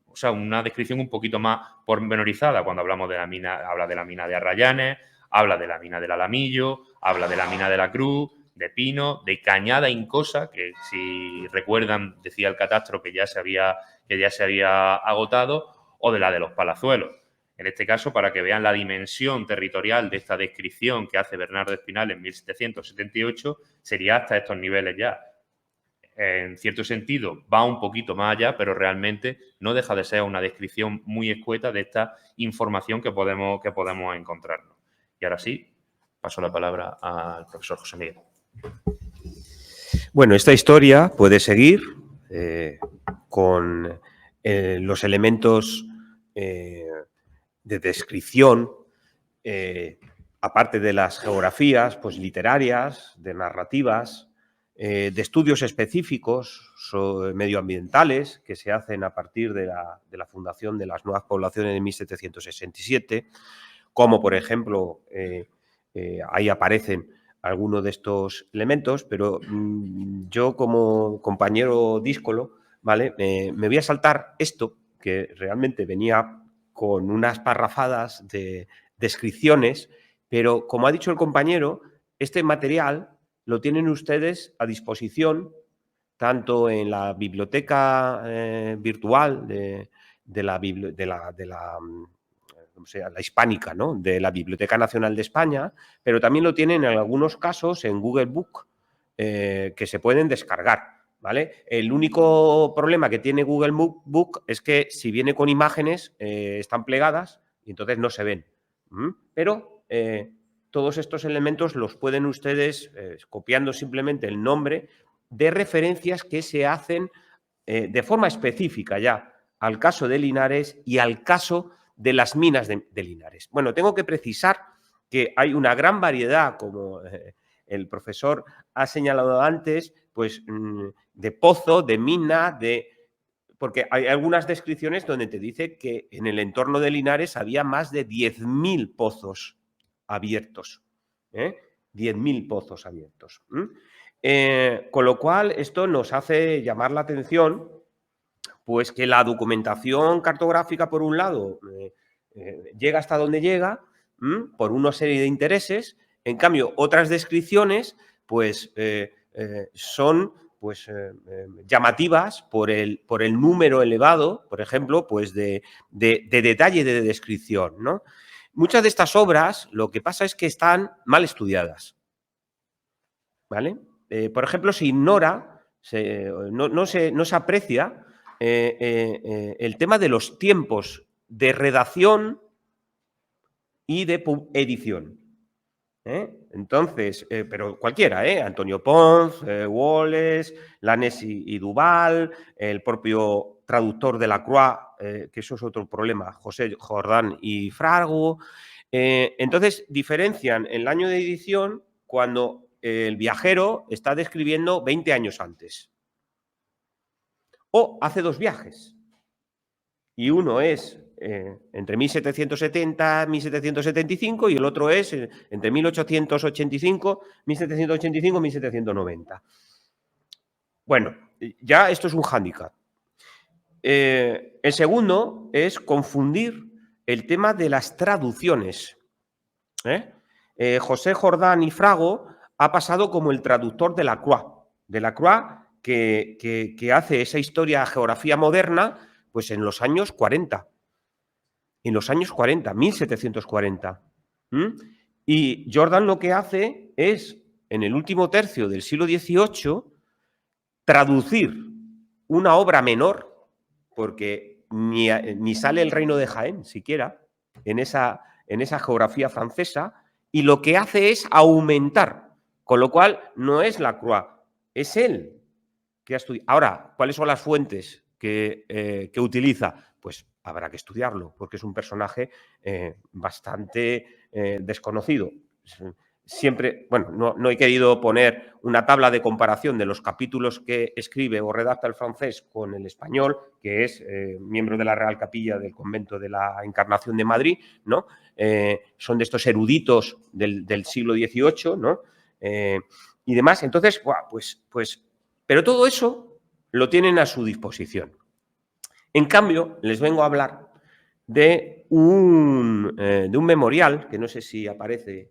o sea, una descripción un poquito más pormenorizada. Cuando hablamos de la mina, habla de la mina de Arrayanes, habla de la mina del Alamillo, habla de la mina de la Cruz, de Pino, de Cañada Incosa, que si recuerdan decía el catastro que ya se había agotado, o de la de los Palazuelos. En este caso, para que vean la dimensión territorial de esta descripción que hace Bernardo Espinal en 1778, sería hasta estos niveles ya. En cierto sentido, va un poquito más allá, pero realmente no deja de ser una descripción muy escueta de esta información que podemos encontrarnos. Y ahora sí, paso la palabra al profesor José Miguel. Bueno, esta historia puede seguir con los elementos de descripción, aparte de las geografías, pues literarias, de narrativas, de estudios específicos medioambientales que se hacen a partir de la fundación de las nuevas poblaciones de 1767, como por ejemplo, ahí aparecen algunos de estos elementos, pero yo como compañero díscolo, ¿vale? Me voy a saltar esto, que realmente venía con unas parrafadas de descripciones, pero como ha dicho el compañero, este material lo tienen ustedes a disposición tanto en la biblioteca virtual de la hispánica, ¿no? De la Biblioteca Nacional de España, pero también lo tienen en algunos casos en Google Book, que se pueden descargar, ¿vale? El único problema que tiene Google Book es que si viene con imágenes, están plegadas y entonces no se ven. Pero todos estos elementos los pueden ustedes, copiando simplemente el nombre, de referencias que se hacen de forma específica ya al caso de Linares y al caso de las minas de Linares. Bueno, tengo que precisar que hay una gran variedad, como el profesor ha señalado antes, pues de pozo, de mina, porque hay algunas descripciones donde te dice que en el entorno de Linares había más de 10.000 pozos abiertos. 10.000 pozos abiertos. Con lo cual, esto nos hace llamar la atención, pues que la documentación cartográfica, por un lado, llega hasta donde llega, por una serie de intereses. En cambio, otras descripciones, pues, son pues, llamativas por el número elevado, por ejemplo, pues de detalle de descripción, ¿no? Muchas de estas obras, lo que pasa es que están mal estudiadas, ¿vale? Por ejemplo, se ignora, no se aprecia el tema de los tiempos de redacción y de edición. Entonces, pero cualquiera, Antonio Pons, Wallace, Lanes y Duval, el propio traductor de Lacroix, que eso es otro problema, José Jordán y Frago. Entonces, diferencian el año de edición cuando el viajero está describiendo 20 años antes. O hace 2 viajes. Y uno es entre 1770 y 1775 y el otro es entre 1785 y 1790. Bueno, ya esto es un hándicap. El segundo es confundir el tema de las traducciones. José Jordán y Frago ha pasado como el traductor de Lacroix, que hace esa historia geografía moderna pues en los años 40. En los años 40, 1740. Y Jordan lo que hace es, en el último tercio del siglo XVIII, traducir una obra menor, porque ni sale el reino de Jaén siquiera en esa geografía francesa, y lo que hace es aumentar, con lo cual no es Lacroix, es él que ha estudiado. Ahora, ¿cuáles son las fuentes que utiliza? Pues habrá que estudiarlo, porque es un personaje bastante desconocido. Siempre, bueno, no he querido poner una tabla de comparación de los capítulos que escribe o redacta el francés con el español, que es miembro de la Real Capilla del Convento de la Encarnación de Madrid, ¿no? Son de estos eruditos del siglo XVIII, ¿no? Y demás. Entonces, pero todo eso lo tienen a su disposición. En cambio, les vengo a hablar de un memorial, que no sé si aparece,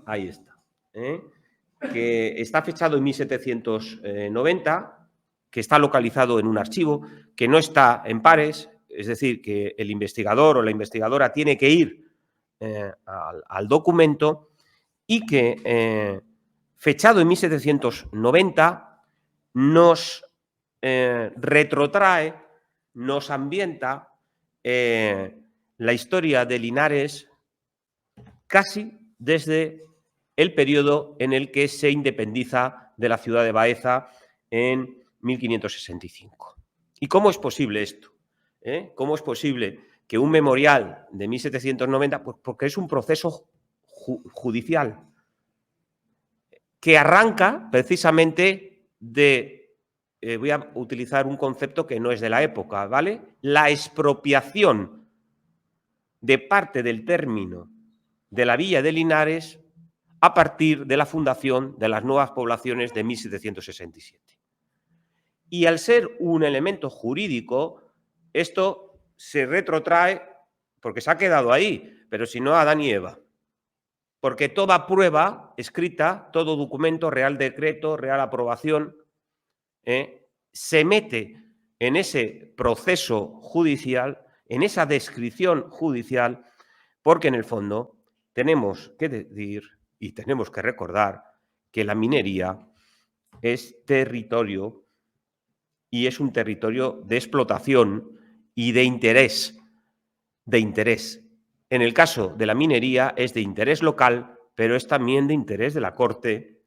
ahí está, que está fechado en 1790, que está localizado en un archivo, que no está en pares, es decir, que el investigador o la investigadora tiene que ir al documento y que, fechado en 1790, nos retrotrae, nos ambienta la historia de Linares casi desde el periodo en el que se independiza de la ciudad de Baeza en 1565. ¿Y cómo es posible esto? ¿Cómo es posible que un memorial de 1790, pues porque es un proceso judicial que arranca precisamente de, voy a utilizar un concepto que no es de la época, ¿vale? La expropiación de parte del término de la villa de Linares a partir de la fundación de las nuevas poblaciones de 1767. Y al ser un elemento jurídico, esto se retrotrae porque se ha quedado ahí, pero si no, Adán y Eva. Porque toda prueba escrita, todo documento, real decreto, real aprobación, se mete en ese proceso judicial, en esa descripción judicial, porque en el fondo tenemos que decir y tenemos que recordar que la minería es territorio y es un territorio de explotación y de interés. En el caso de la minería es de interés local, pero es también de interés de la corte,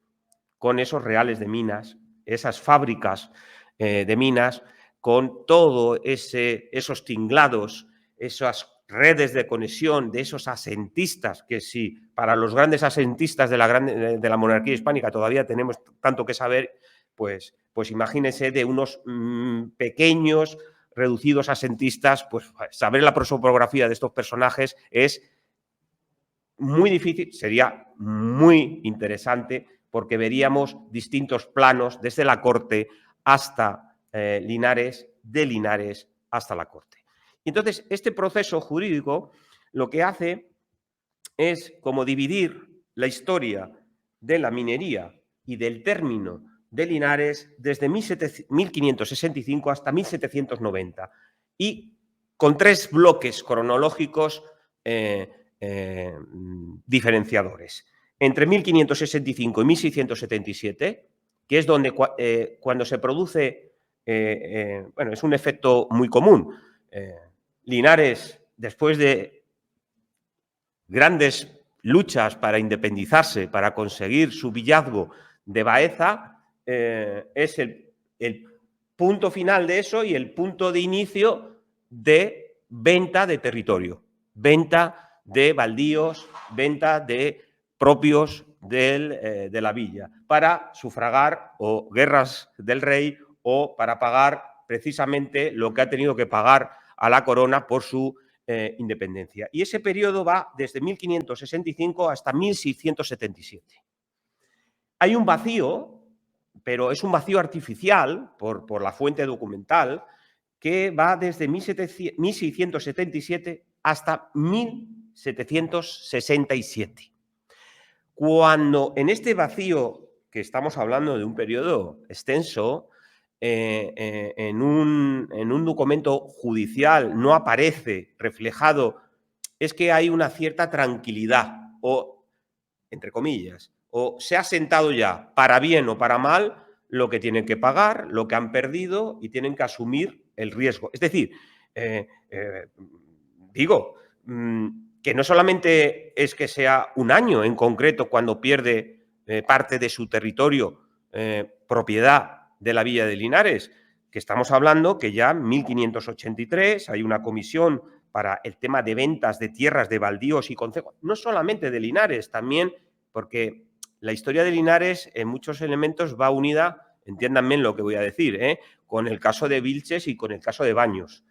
con esos reales de minas, esas fábricas de minas, con todo esos tinglados, esas redes de conexión de esos asentistas, que si para los grandes asentistas de la monarquía hispánica todavía tenemos tanto que saber, pues imagínense de unos pequeños, reducidos asentistas, pues saber la prosopografía de estos personajes es muy difícil, sería muy interesante, porque veríamos distintos planos desde la corte hasta Linares, de Linares hasta la corte. Y entonces, este proceso jurídico lo que hace es como dividir la historia de la minería y del término de Linares desde 1565 hasta 1790 y con 3 bloques cronológicos diferenciadores. Entre 1565 y 1677, que es donde cuando se produce, bueno, es un efecto muy común. Linares, después de grandes luchas para independizarse, para conseguir su villazgo de Baeza, es el punto final de eso y el punto de inicio de venta de territorio, venta de baldíos, venta de propios de la villa, para sufragar o guerras del rey o para pagar precisamente lo que ha tenido que pagar a la corona por su independencia. Y ese periodo va desde 1565 hasta 1677. Hay un vacío, pero es un vacío artificial por la fuente documental, que va desde 1677 hasta 1767. Cuando en este vacío, que estamos hablando de un periodo extenso, en un documento judicial no aparece reflejado, es que hay una cierta tranquilidad, o, entre comillas, o se ha sentado ya, para bien o para mal, lo que tienen que pagar, lo que han perdido y tienen que asumir el riesgo. Es decir, digo, que no solamente es que sea un año en concreto cuando pierde parte de su territorio, propiedad de la Villa de Linares, que estamos hablando que ya en 1583 hay una comisión para el tema de ventas de tierras, de baldíos y concejos, no solamente de Linares, también porque la historia de Linares en muchos elementos va unida, entiéndanme lo que voy a decir, con el caso de Vilches y con el caso de Baños.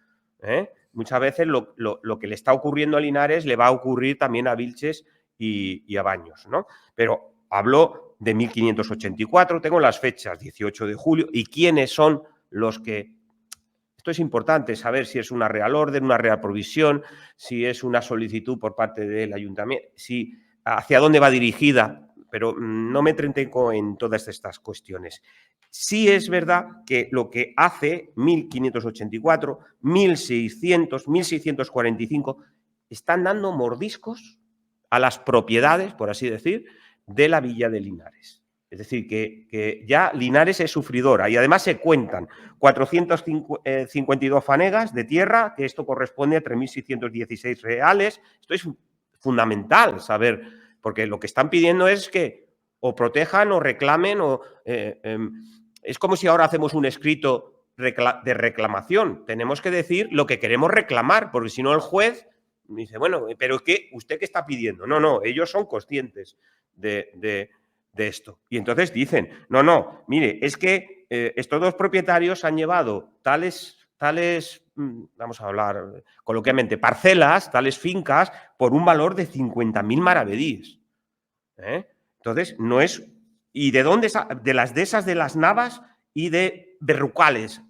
Muchas veces lo que le está ocurriendo a Linares le va a ocurrir también a Vilches y a Baños, ¿no? Pero hablo de 1584, tengo las fechas, 18 de julio, y quiénes son los que... Esto es importante, saber si es una real orden, una real provisión, si es una solicitud por parte del ayuntamiento, si hacia dónde va dirigida, pero no me entretengo en todas estas cuestiones. Sí es verdad que lo que hace 1584, 1600, 1645, están dando mordiscos a las propiedades, por así decir, de la Villa de Linares. Es decir, que ya Linares es sufridora y además se cuentan 452 fanegas de tierra, que esto corresponde a 3.616 reales. Esto es fundamental saber, porque lo que están pidiendo es que o protejan o reclamen, es como si ahora hacemos un escrito de reclamación. Tenemos que decir lo que queremos reclamar, porque si no el juez dice, bueno, pero ¿qué? ¿Usted qué está pidiendo? No, ellos son conscientes de esto. Y entonces dicen, no, mire, es que estos dos propietarios han llevado tales, vamos a hablar coloquialmente, parcelas, tales fincas, por un valor de 50.000 maravedíes. Entonces, no es... ¿Y de dónde? De las dehesas de las Navas y de berrocales,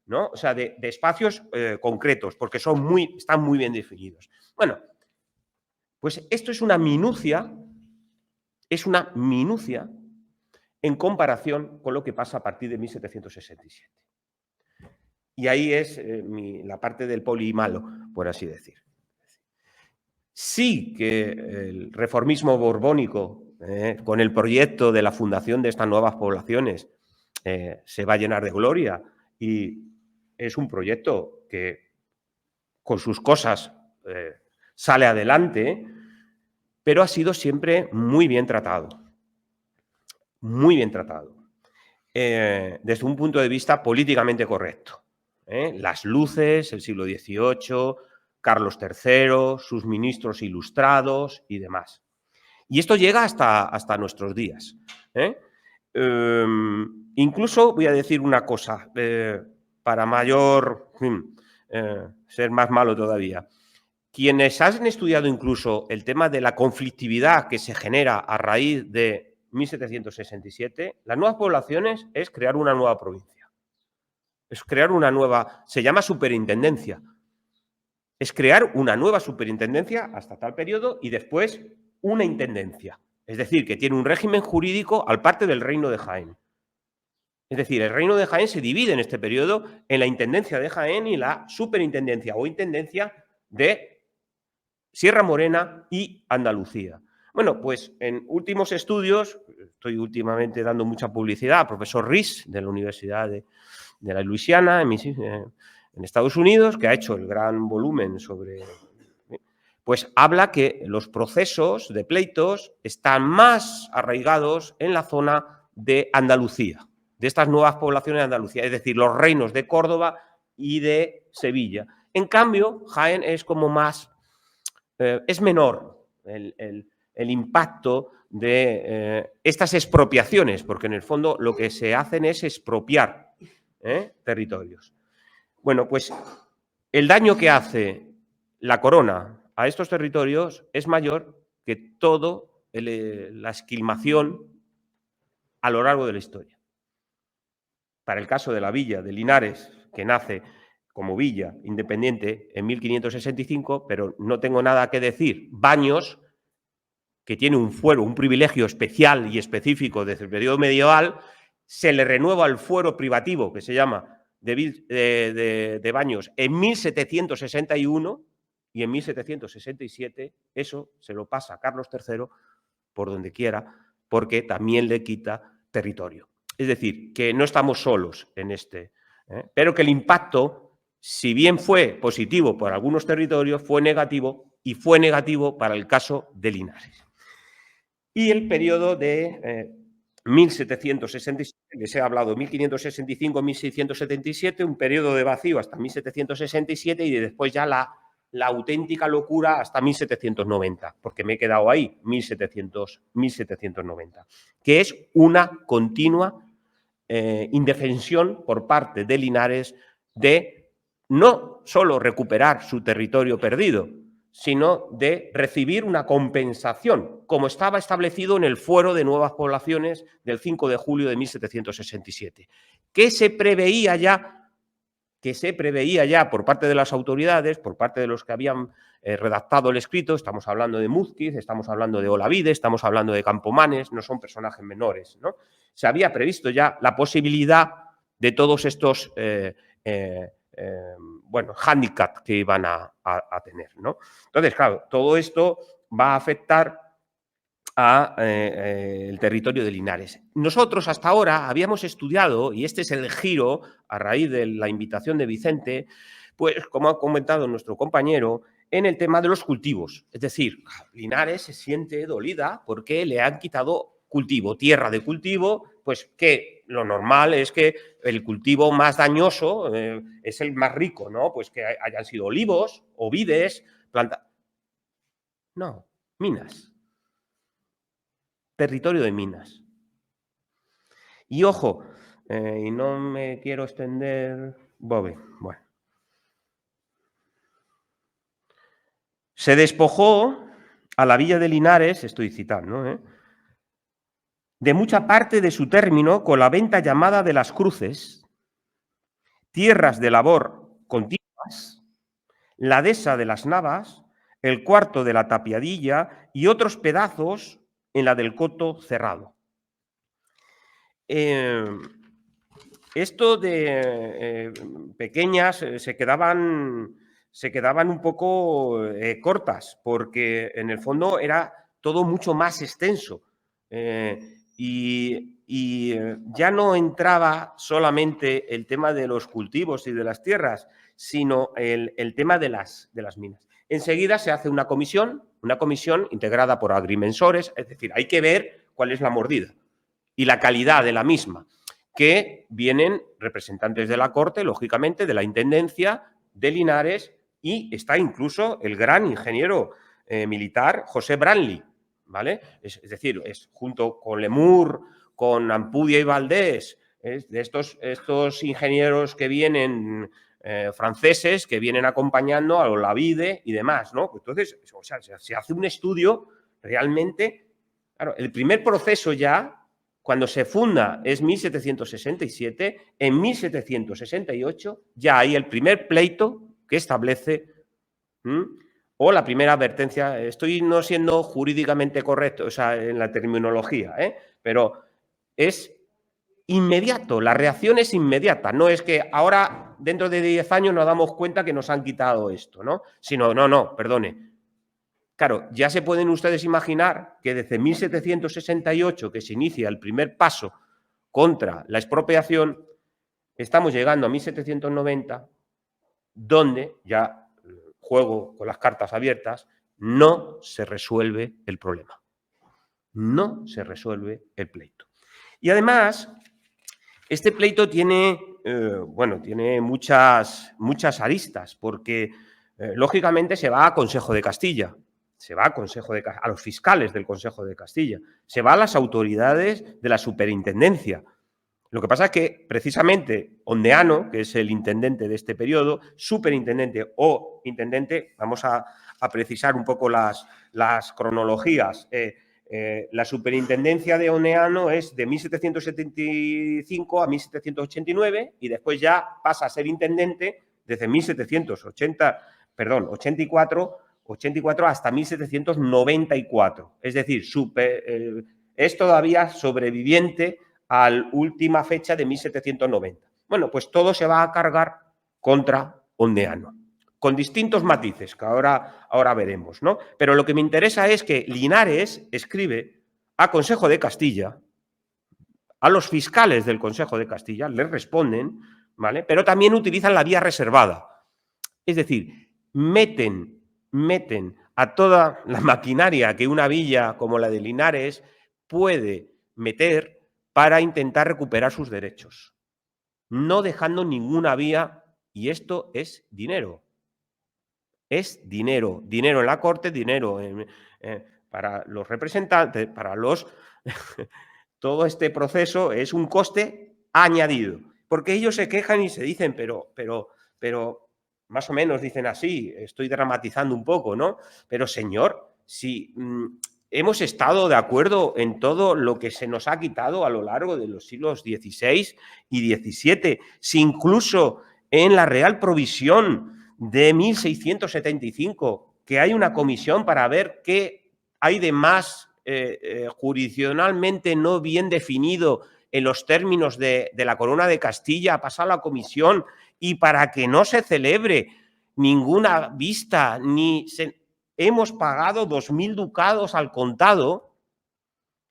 ¿no? O sea, de espacios concretos, porque están muy bien definidos. Bueno, pues esto es una minucia en comparación con lo que pasa a partir de 1767. Y ahí es la parte del poli malo, por así decir. Sí que el reformismo borbónico, con el proyecto de la fundación de estas nuevas poblaciones, se va a llenar de gloria y es un proyecto que con sus cosas sale adelante, pero ha sido siempre muy bien tratado. Muy bien tratado. Desde un punto de vista políticamente correcto. Las luces, el siglo XVIII, Carlos III, sus ministros ilustrados y demás. Y esto llega hasta nuestros días. Incluso voy a decir una cosa, para mayor, ser más malo todavía. Quienes han estudiado incluso el tema de la conflictividad que se genera a raíz de 1767, las nuevas poblaciones es crear una nueva provincia. Es crear una nueva, se llama superintendencia. Es crear una nueva superintendencia hasta tal periodo y después una intendencia. Es decir, que tiene un régimen jurídico al parte del Reino de Jaén. Es decir, el Reino de Jaén se divide en este periodo en la intendencia de Jaén y la superintendencia o intendencia de Sierra Morena y Andalucía. Bueno, pues en últimos estudios, estoy últimamente dando mucha publicidad al profesor Riis de la Universidad de la Luisiana en Estados Unidos, que ha hecho el gran volumen sobre... Pues habla que los procesos de pleitos están más arraigados en la zona de Andalucía. de estas nuevas poblaciones de Andalucía, es decir, los reinos de Córdoba y de Sevilla. En cambio, Jaén es como más, es menor el impacto de estas expropiaciones, porque en el fondo lo que se hacen es expropiar territorios. Bueno, pues el daño que hace la corona a estos territorios es mayor que todo la esquilmación a lo largo de la historia. Para el caso de la villa de Linares, que nace como villa independiente en 1565, pero no tengo nada que decir, Baños, que tiene un fuero, un privilegio especial y específico desde el periodo medieval, se le renueva el fuero privativo, que se llama de Baños, en 1761, y en 1767 eso se lo pasa a Carlos III por donde quiera, porque también le quita territorio. Es decir, que no estamos solos en este, pero que el impacto, si bien fue positivo para algunos territorios, fue negativo, y fue negativo para el caso de Linares. Y el periodo de 1767, les he hablado, 1565-1677, un periodo de vacío hasta 1767 y después ya la auténtica locura hasta 1790, porque me he quedado ahí, 1790, que es una continua indefensión por parte de Linares de no solo recuperar su territorio perdido, sino de recibir una compensación, como estaba establecido en el Fuero de Nuevas Poblaciones del 5 de julio de 1767, que se preveía ya por parte de las autoridades, por parte de los que habían redactado el escrito. Estamos hablando de Múzquiz, estamos hablando de Olavide, estamos hablando de Campomanes, no son personajes menores, ¿no? Se había previsto ya la posibilidad de todos estos hándicap que iban a tener, ¿no? Entonces, claro, todo esto va a afectar al territorio de Linares. Nosotros hasta ahora habíamos estudiado, y este es el giro a raíz de la invitación de Vicente, pues como ha comentado nuestro compañero, en el tema de los cultivos. Es decir, Linares se siente dolida porque le han quitado cultivo, tierra de cultivo, pues que lo normal es que el cultivo más dañoso es el más rico, ¿no? Pues que hayan sido olivos, o vides, plantas. No, minas. Territorio de minas. Y ojo, y no me quiero extender, bueno. Se despojó a la villa de Linares, estoy citando, de mucha parte de su término con la venta llamada de las Cruces, tierras de labor continuas, la dehesa de las Navas, el cuarto de la Tapiadilla y otros pedazos en la del Coto Cerrado. Esto de pequeñas se quedaban un poco cortas, porque en el fondo era todo mucho más extenso. Y ya no entraba solamente el tema de los cultivos y de las tierras, sino el tema de las minas. Enseguida se hace una comisión integrada por agrimensores, es decir, hay que ver cuál es la mordida y la calidad de la misma, que vienen representantes de la corte, lógicamente, de la intendencia de Linares, y está incluso el gran ingeniero militar José Branly, ¿vale? Es decir, es junto con Lemur, con Ampudia y Valdés, de estos ingenieros que vienen franceses, que vienen acompañando a Olavide y demás, ¿no? Entonces, o sea, se hace un estudio realmente. Claro, el primer proceso ya, cuando se funda, es 1767, en 1768 ya hay el primer pleito que establece, o la primera advertencia. Estoy no siendo jurídicamente correcto, o sea, en la terminología, pero es inmediato, la reacción es inmediata. No es que ahora, dentro de 10 años, nos damos cuenta que nos han quitado esto, ¿no? Sino, no, perdone. Claro, ya se pueden ustedes imaginar que desde 1768, que se inicia el primer paso contra la expropiación, estamos llegando a 1790, donde, ya juego con las cartas abiertas, no se resuelve el problema. No se resuelve el pleito. Y además, Este pleito tiene, bueno, tiene muchas aristas, porque lógicamente se va a Consejo de Castilla, se va a los fiscales del Consejo de Castilla, se va a las autoridades de la superintendencia. Lo que pasa es que precisamente Ondeano, que es el intendente de este periodo, superintendente o intendente, vamos a precisar un poco las cronologías. La superintendencia de Ondeano es de 1775 a 1789 y después ya pasa a ser intendente desde 84 hasta 1794. Es decir, es todavía sobreviviente a la última fecha de 1790. Bueno, pues todo se va a cargar contra Ondeano, con distintos matices que ahora veremos, ¿no? Pero lo que me interesa es que Linares escribe a Consejo de Castilla, a los fiscales del Consejo de Castilla, les responden, ¿vale? Pero también utilizan la vía reservada. Es decir, meten a toda la maquinaria que una villa como la de Linares puede meter para intentar recuperar sus derechos, no dejando ninguna vía, y esto es dinero. Es dinero, dinero en la corte, dinero para los representantes, para los... Todo este proceso es un coste añadido, porque ellos se quejan y se dicen, pero más o menos dicen así, estoy dramatizando un poco, ¿no? Pero señor, si hemos estado de acuerdo en todo lo que se nos ha quitado a lo largo de los siglos XVI y XVII, si incluso en la Real Provisión de 1675, que hay una comisión para ver qué hay de más jurisdiccionalmente no bien definido en los términos de la Corona de Castilla, ha pasado a la comisión, y para que no se celebre ninguna vista, hemos pagado 2.000 ducados al contado.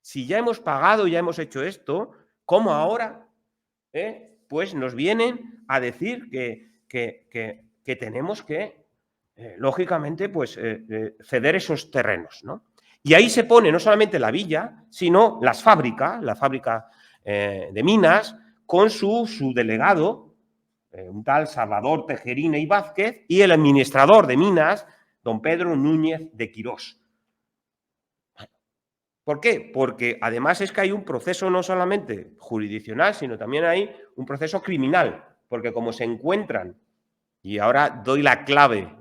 Si ya hemos pagado, ya hemos hecho esto, ¿cómo ahora? Pues nos vienen a decir que tenemos que, lógicamente, pues ceder esos terrenos, ¿no? Y ahí se pone no solamente la villa, sino la fábrica de minas, con su delegado, un tal Salvador Tejerina y Vázquez, y el administrador de minas, don Pedro Núñez de Quirós. ¿Por qué? Porque además es que hay un proceso no solamente jurisdiccional, sino también hay un proceso criminal, porque como se encuentran, y ahora doy la clave,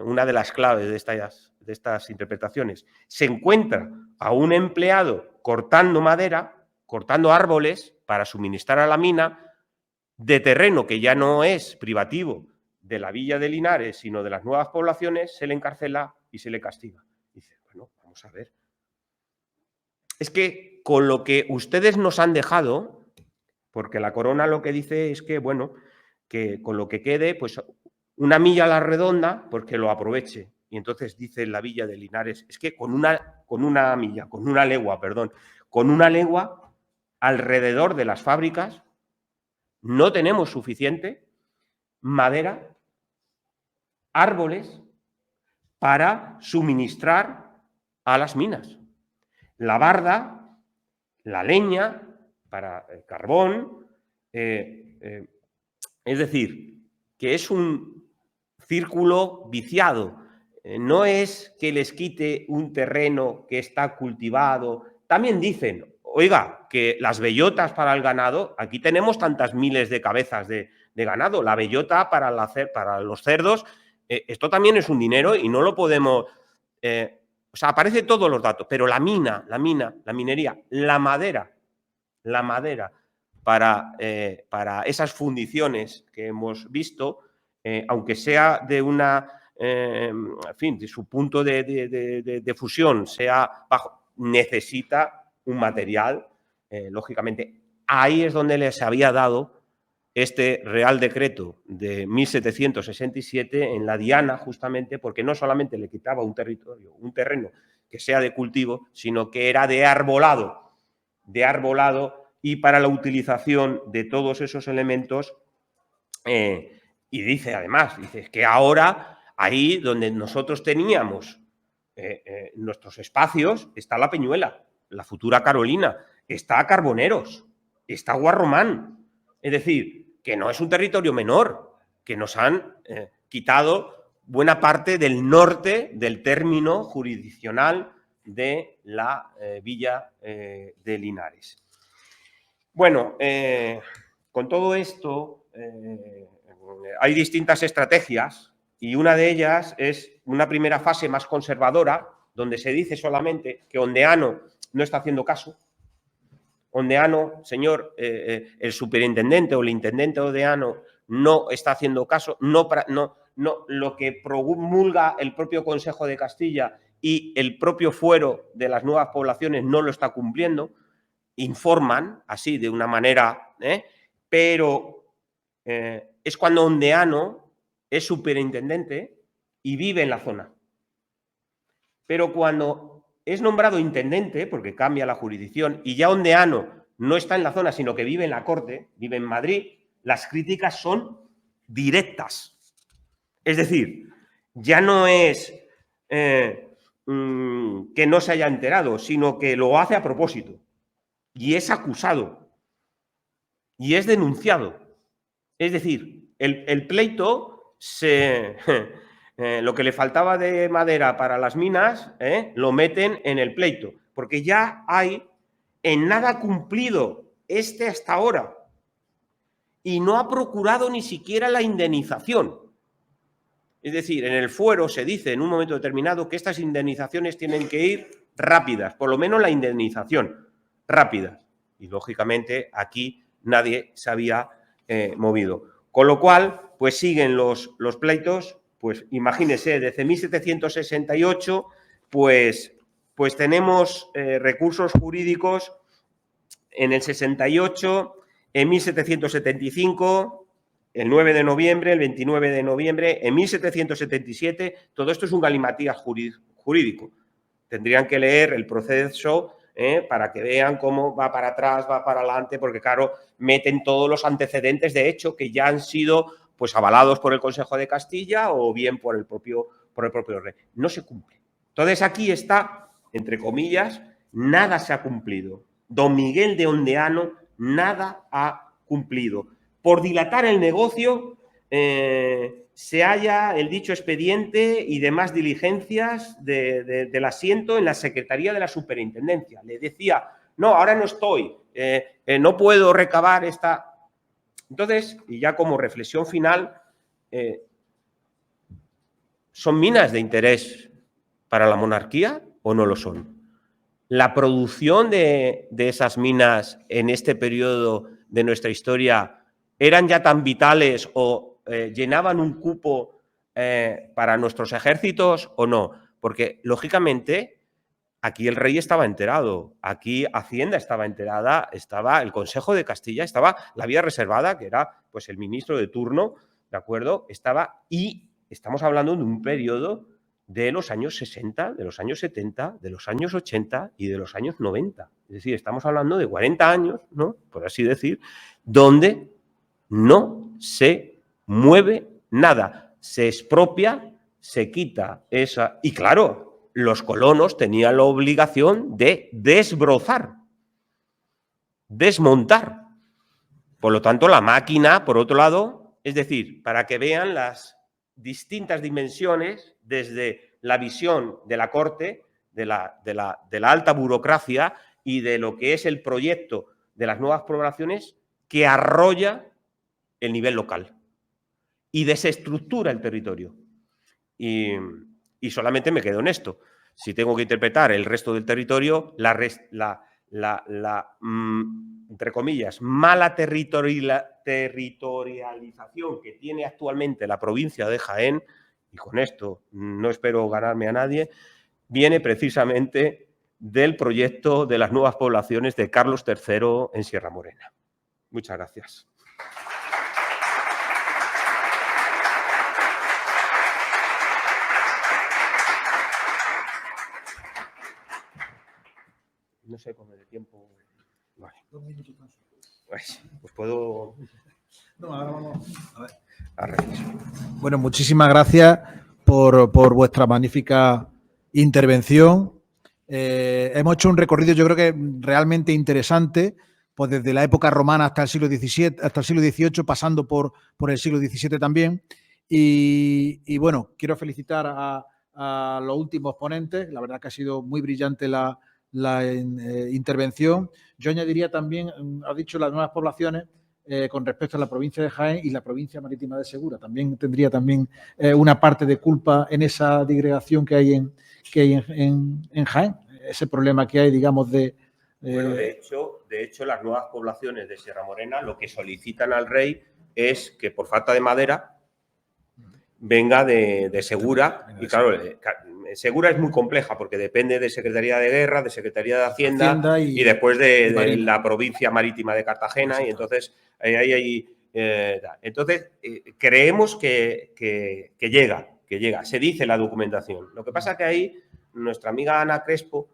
una de las claves de estas interpretaciones, se encuentra a un empleado cortando madera, cortando árboles para suministrar a la mina, de terreno que ya no es privativo de la villa de Linares, sino de las nuevas poblaciones, se le encarcela y se le castiga. Dice, bueno, vamos a ver. Es que con lo que ustedes nos han dejado, porque la corona lo que dice es que, bueno, que con lo que quede, pues una milla a la redonda, pues que lo aproveche. Y entonces dice la villa de Linares, es que con una legua alrededor de las fábricas no tenemos suficiente madera, árboles, para suministrar a las minas. La barda, la leña, para el carbón. Es decir, que es un círculo viciado. No es que les quite un terreno que está cultivado. También dicen, oiga, que las bellotas para el ganado, aquí tenemos tantas miles de cabezas de ganado. La bellota para los cerdos, esto también es un dinero y no lo podemos... o sea, aparecen todos los datos, pero la minería, la madera para esas fundiciones que hemos visto, aunque sea de una, en fin, de su punto de fusión sea bajo, necesita un material, lógicamente. Ahí es donde les había dado este Real Decreto de 1767 en la Diana, justamente porque no solamente le quitaba un terreno que sea de cultivo, sino que era de arbolado, y para la utilización de todos esos elementos. Y dice, además, dice que ahora, ahí donde nosotros teníamos nuestros espacios, está la Peñuela, la futura Carolina, está Carboneros, está Guarromán. Es decir, que no es un territorio menor, que nos han quitado buena parte del norte del término jurisdiccional de la villa de Linares. Bueno, con todo esto hay distintas estrategias y una de ellas es una primera fase más conservadora, donde se dice solamente que Ondeano no está haciendo caso. Ondeano, señor, el superintendente o el intendente Ondeano no está haciendo caso, no, lo que promulga el propio Consejo de Castilla y el propio fuero de las nuevas poblaciones no lo está cumpliendo, informan así de una manera, pero es cuando Ondeano es superintendente y vive en la zona. Pero cuando es nombrado intendente, porque cambia la jurisdicción, y ya Ondeano no está en la zona, sino que vive en la corte, vive en Madrid, las críticas son directas. Es decir, ya no es que no se haya enterado, sino que lo hace a propósito. Y es acusado. Y es denunciado. Es decir, el pleito lo que le faltaba de madera para las minas, lo meten en el pleito, porque ya hay en nada cumplido hasta ahora y no ha procurado ni siquiera la indemnización. Es decir, en el fuero se dice en un momento determinado que estas indemnizaciones tienen que ir rápidas, por lo menos la indemnización rápida. Y lógicamente aquí nadie se había movido. Con lo cual, pues siguen los pleitos. Pues imagínese, desde 1768, pues tenemos recursos jurídicos en el 68, en 1775, el 9 de noviembre, el 29 de noviembre, en 1777, todo esto es un galimatías jurídico. Tendrían que leer el proceso para que vean cómo va para atrás, va para adelante, porque claro, meten todos los antecedentes de hecho que ya han sido pues avalados por el Consejo de Castilla o bien por el propio rey. No se cumple. Entonces aquí está, entre comillas, nada se ha cumplido. Don Miguel de Ondeano nada ha cumplido. Por dilatar el negocio se halla el dicho expediente y demás diligencias del asiento en la Secretaría de la Superintendencia. Le decía, no, ahora no estoy, no puedo recabar esta... Entonces, y ya como reflexión final, ¿son minas de interés para la monarquía o no lo son? ¿La producción de esas minas en este periodo de nuestra historia eran ya tan vitales o llenaban un cupo para nuestros ejércitos o no? Porque, lógicamente, aquí el rey estaba enterado, aquí Hacienda estaba enterada, estaba el Consejo de Castilla, estaba la vía reservada, que era pues el ministro de turno, ¿de acuerdo? Estaba, y estamos hablando de un periodo de los años 60, de los años 70, de los años 80 y de los años 90. Es decir, estamos hablando de 40 años, ¿no? Por así decir, donde no se mueve nada, se expropia, se quita esa... Y claro, los colonos tenían la obligación de desbrozar, desmontar. Por lo tanto, la máquina, por otro lado, es decir, para que vean las distintas dimensiones desde la visión de la corte, de la alta burocracia y de lo que es el proyecto de las nuevas poblaciones que arrolla el nivel local y desestructura el territorio. Y solamente me quedo en esto. Si tengo que interpretar el resto del territorio, entre comillas, mala territorialización que tiene actualmente la provincia de Jaén, y con esto no espero ganarme a nadie, viene precisamente del proyecto de las nuevas poblaciones de Carlos III en Sierra Morena. Muchas gracias. No sé cómo de tiempo. Vale. 2 minutos más. Pues puedo. No, ahora vamos a ver. Bueno, muchísimas gracias por vuestra magnífica intervención. Hemos hecho un recorrido, yo creo que realmente interesante, pues desde la época romana hasta el siglo XVII, hasta el siglo XVIII, pasando por el siglo XVII también. Y bueno, quiero felicitar a los últimos ponentes. La verdad que ha sido muy brillante la intervención. Yo añadiría también, ha dicho las nuevas poblaciones, con respecto a la provincia de Jaén y la provincia marítima de Segura. También tendría una parte de culpa en esa digregación que hay en Jaén. Ese problema que hay, digamos, Bueno, de hecho, las nuevas poblaciones de Sierra Morena lo que solicitan al rey es que por falta de madera venga de Segura. Y claro, Segura es muy compleja porque depende de Secretaría de Guerra, de Secretaría de Hacienda y después de la provincia marítima de Cartagena. Y entonces, entonces creemos que llega. Se dice la documentación. Lo que pasa es que ahí nuestra amiga Ana Crespo,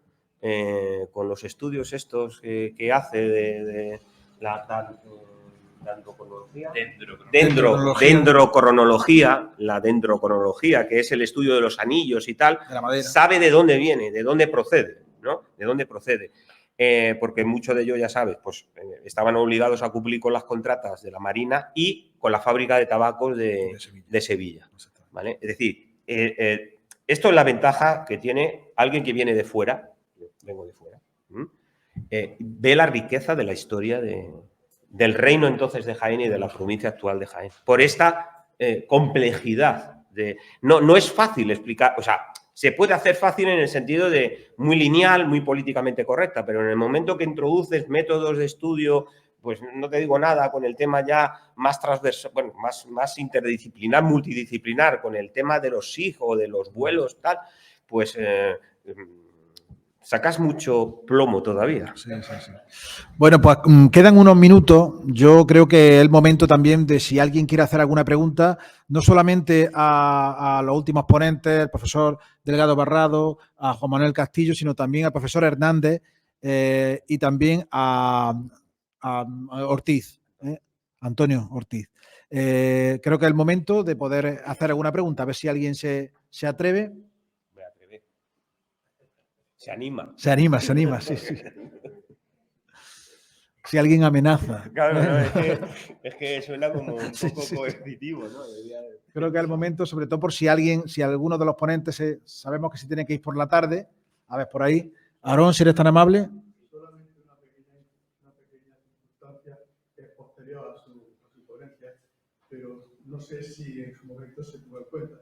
con los estudios estos que hace de la dendrocronología, que es el estudio de los anillos y tal, sabe de dónde viene, de dónde procede, ¿no? De dónde procede. Porque muchos de ellos, ya sabes, pues estaban obligados a cumplir con las contratas de la Marina y con la fábrica de tabacos de Sevilla. ¿Vale? Es decir, esto es la ventaja que tiene alguien que viene de fuera. Vengo de fuera. Ve la riqueza de la historia del reino entonces de Jaén y de la provincia actual de Jaén. Por esta complejidad. No es fácil explicar, o sea, se puede hacer fácil en el sentido de muy lineal, muy políticamente correcta, pero en el momento que introduces métodos de estudio, pues no te digo nada, con el tema ya más transversal, bueno, más interdisciplinar, multidisciplinar, con el tema de los SIG o de los vuelos, tal, pues sacas mucho plomo todavía. Sí. Bueno, pues quedan unos minutos. Yo creo que es el momento también de, si alguien quiere hacer alguna pregunta, no solamente a los últimos ponentes, el profesor Delgado Barrado, a Juan Manuel Castillo, sino también al profesor Hernández y también a Ortiz, Antonio Ortiz. Creo que es el momento de poder hacer alguna pregunta, a ver si alguien se atreve. Se anima. Se anima, sí. Si alguien amenaza. Claro, no, es que suena como un poco coercitivo, ¿no? Creo que es el momento, sobre todo por si alguno de los ponentes, sabemos que se tiene que ir por la tarde, a ver, por ahí. Aarón, si eres tan amable. Solamente una pequeña circunstancia que es posterior a su ponencia, pero no sé si en su momento se tuvo en cuenta.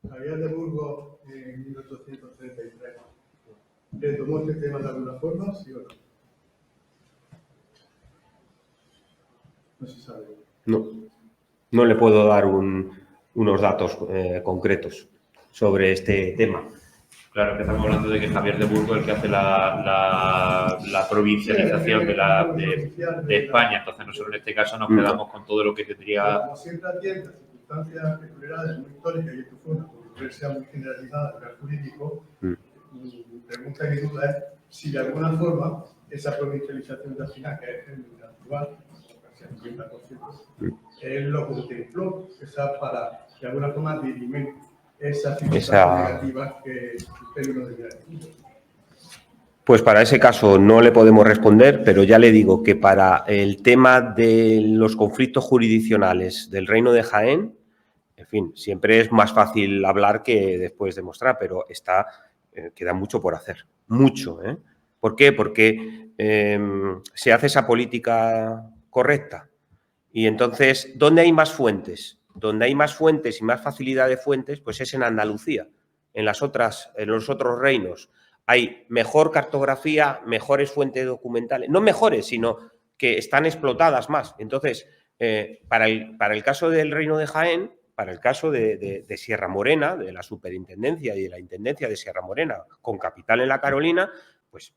Javier de Burgos, en 1833, ¿le tomó este tema de alguna forma, sí o no? No se sabe. No le puedo dar unos datos concretos sobre este tema. Claro, que estamos hablando de que Javier de Burgos es el que hace la provincialización de España. Entonces nosotros en este caso nos quedamos con todo lo que tendría... Como siempre atiende a circunstancias peculiares muy históricas, y esto fue una controversia muy generalizada a nivel jurídico, mi pregunta y duda es si de alguna forma esa provincialización de al final, que es el actual, casi el 50%, él lo contempló, para de alguna forma dirimir esas circunstancias negativas que usted no debía decir. Pues para ese caso no le podemos responder, pero ya le digo que para el tema de los conflictos jurisdiccionales del Reino de Jaén, en fin, siempre es más fácil hablar que después demostrar, pero queda mucho por hacer, mucho. ¿Por qué? Porque se hace esa política correcta. Y entonces, ¿dónde hay más fuentes? Donde hay más fuentes y más facilidad de fuentes, pues es en Andalucía. En los otros reinos hay mejor cartografía, mejores fuentes documentales. No mejores, sino que están explotadas más. Entonces, para el caso del Reino de Jaén, para el caso de Sierra Morena, de la superintendencia y de la intendencia de Sierra Morena, con capital en la Carolina, pues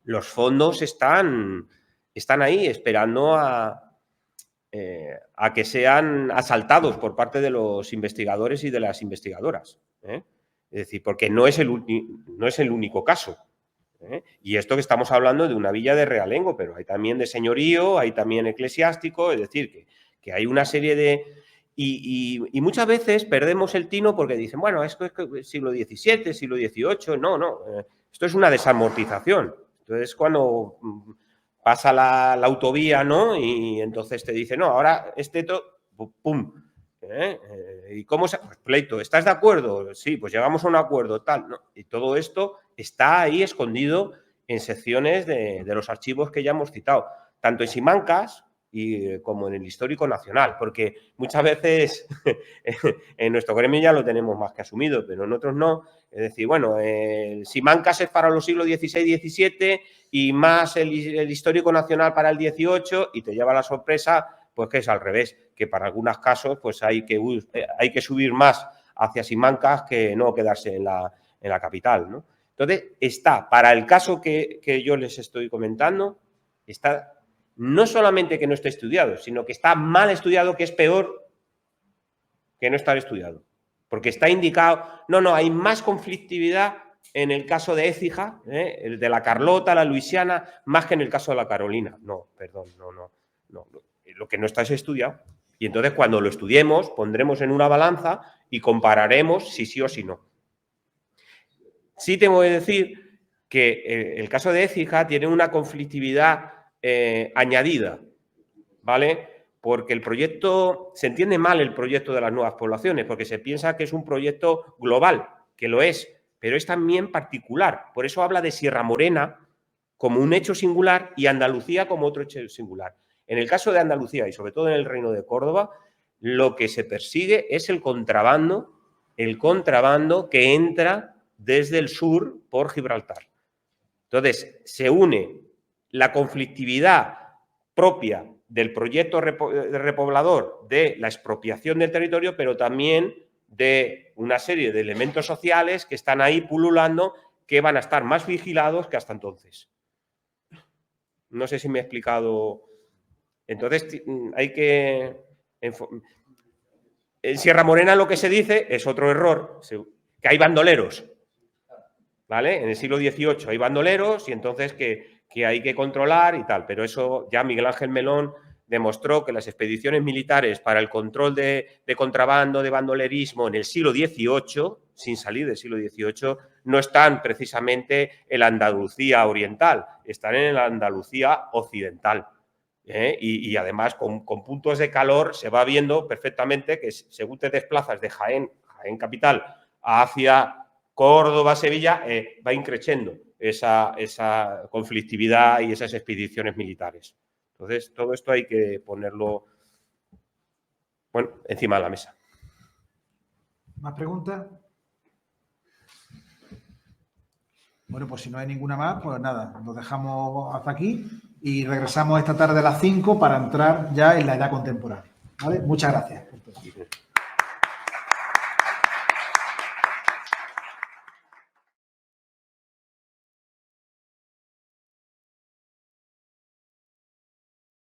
los fondos están ahí esperando a que sean asaltados por parte de los investigadores y de las investigadoras. Es decir, porque no es el único caso. Y esto que estamos hablando de una villa de realengo, pero hay también de señorío, hay también eclesiástico, es decir, que hay una serie de... Y muchas veces perdemos el tino porque dicen, bueno, esto es siglo XVII, siglo XVIII, no, esto es una desamortización. Entonces, cuando pasa la autovía, ¿no? Y entonces te dice, no, ahora ¡pum! ¿Y cómo se...? Pues pleito, ¿estás de acuerdo? Sí, pues llegamos a un acuerdo, tal, ¿no? Y todo esto está ahí escondido en secciones de los archivos que ya hemos citado, tanto en Simancas como en el Histórico Nacional, porque muchas veces en nuestro gremio ya lo tenemos más que asumido, pero en otros no. Es decir, bueno, Simancas es para los siglos XVI, XVII y más el Histórico Nacional para el XVIII, y te lleva la sorpresa pues que es al revés, que para algunos casos pues hay que subir más hacia Simancas que no quedarse en la capital, ¿no? Entonces, para el caso que yo les estoy comentando, está no solamente que no esté estudiado, sino que está mal estudiado, que es peor que no estar estudiado. Porque está indicado, no, hay más conflictividad en el caso de Écija, el de la Carlota, la Luisiana, más que en el caso de la Carolina. No, perdón, no. Lo que no está es estudiado. Y entonces cuando lo estudiemos, pondremos en una balanza y compararemos si sí o si no. Sí tengo que decir que el caso de Écija tiene una conflictividad añadida, ¿vale? Porque el proyecto, se entiende mal el proyecto de las nuevas poblaciones, porque se piensa que es un proyecto global, que lo es, pero es también particular. Por eso habla de Sierra Morena como un hecho singular y Andalucía como otro hecho singular. En el caso de Andalucía y sobre todo en el Reino de Córdoba, lo que se persigue es el contrabando que entra desde el sur por Gibraltar. Entonces, se une la conflictividad propia del proyecto repoblador, de la expropiación del territorio, pero también de una serie de elementos sociales que están ahí pululando, que van a estar más vigilados que hasta entonces. No sé si me he explicado. Entonces, hay que... En Sierra Morena lo que se dice es otro error, que hay bandoleros, ¿vale? En el siglo XVIII hay bandoleros y entonces que hay que controlar y tal, pero eso ya Miguel Ángel Melón demostró que las expediciones militares para el control de contrabando, de bandolerismo en el siglo XVIII, sin salir del siglo XVIII, no están precisamente en la Andalucía oriental, están en la Andalucía occidental. Y además con puntos de calor se va viendo perfectamente que según te desplazas de Jaén capital, hacia Córdoba, Sevilla, va increciendo esa conflictividad y esas expediciones militares. Entonces, todo esto hay que ponerlo, bueno, encima de la mesa. ¿Más preguntas? Bueno, pues si no hay ninguna más, pues nada, lo dejamos hasta aquí y regresamos esta tarde a las 5 para entrar ya en la edad contemporánea. ¿Vale? Muchas gracias por todo.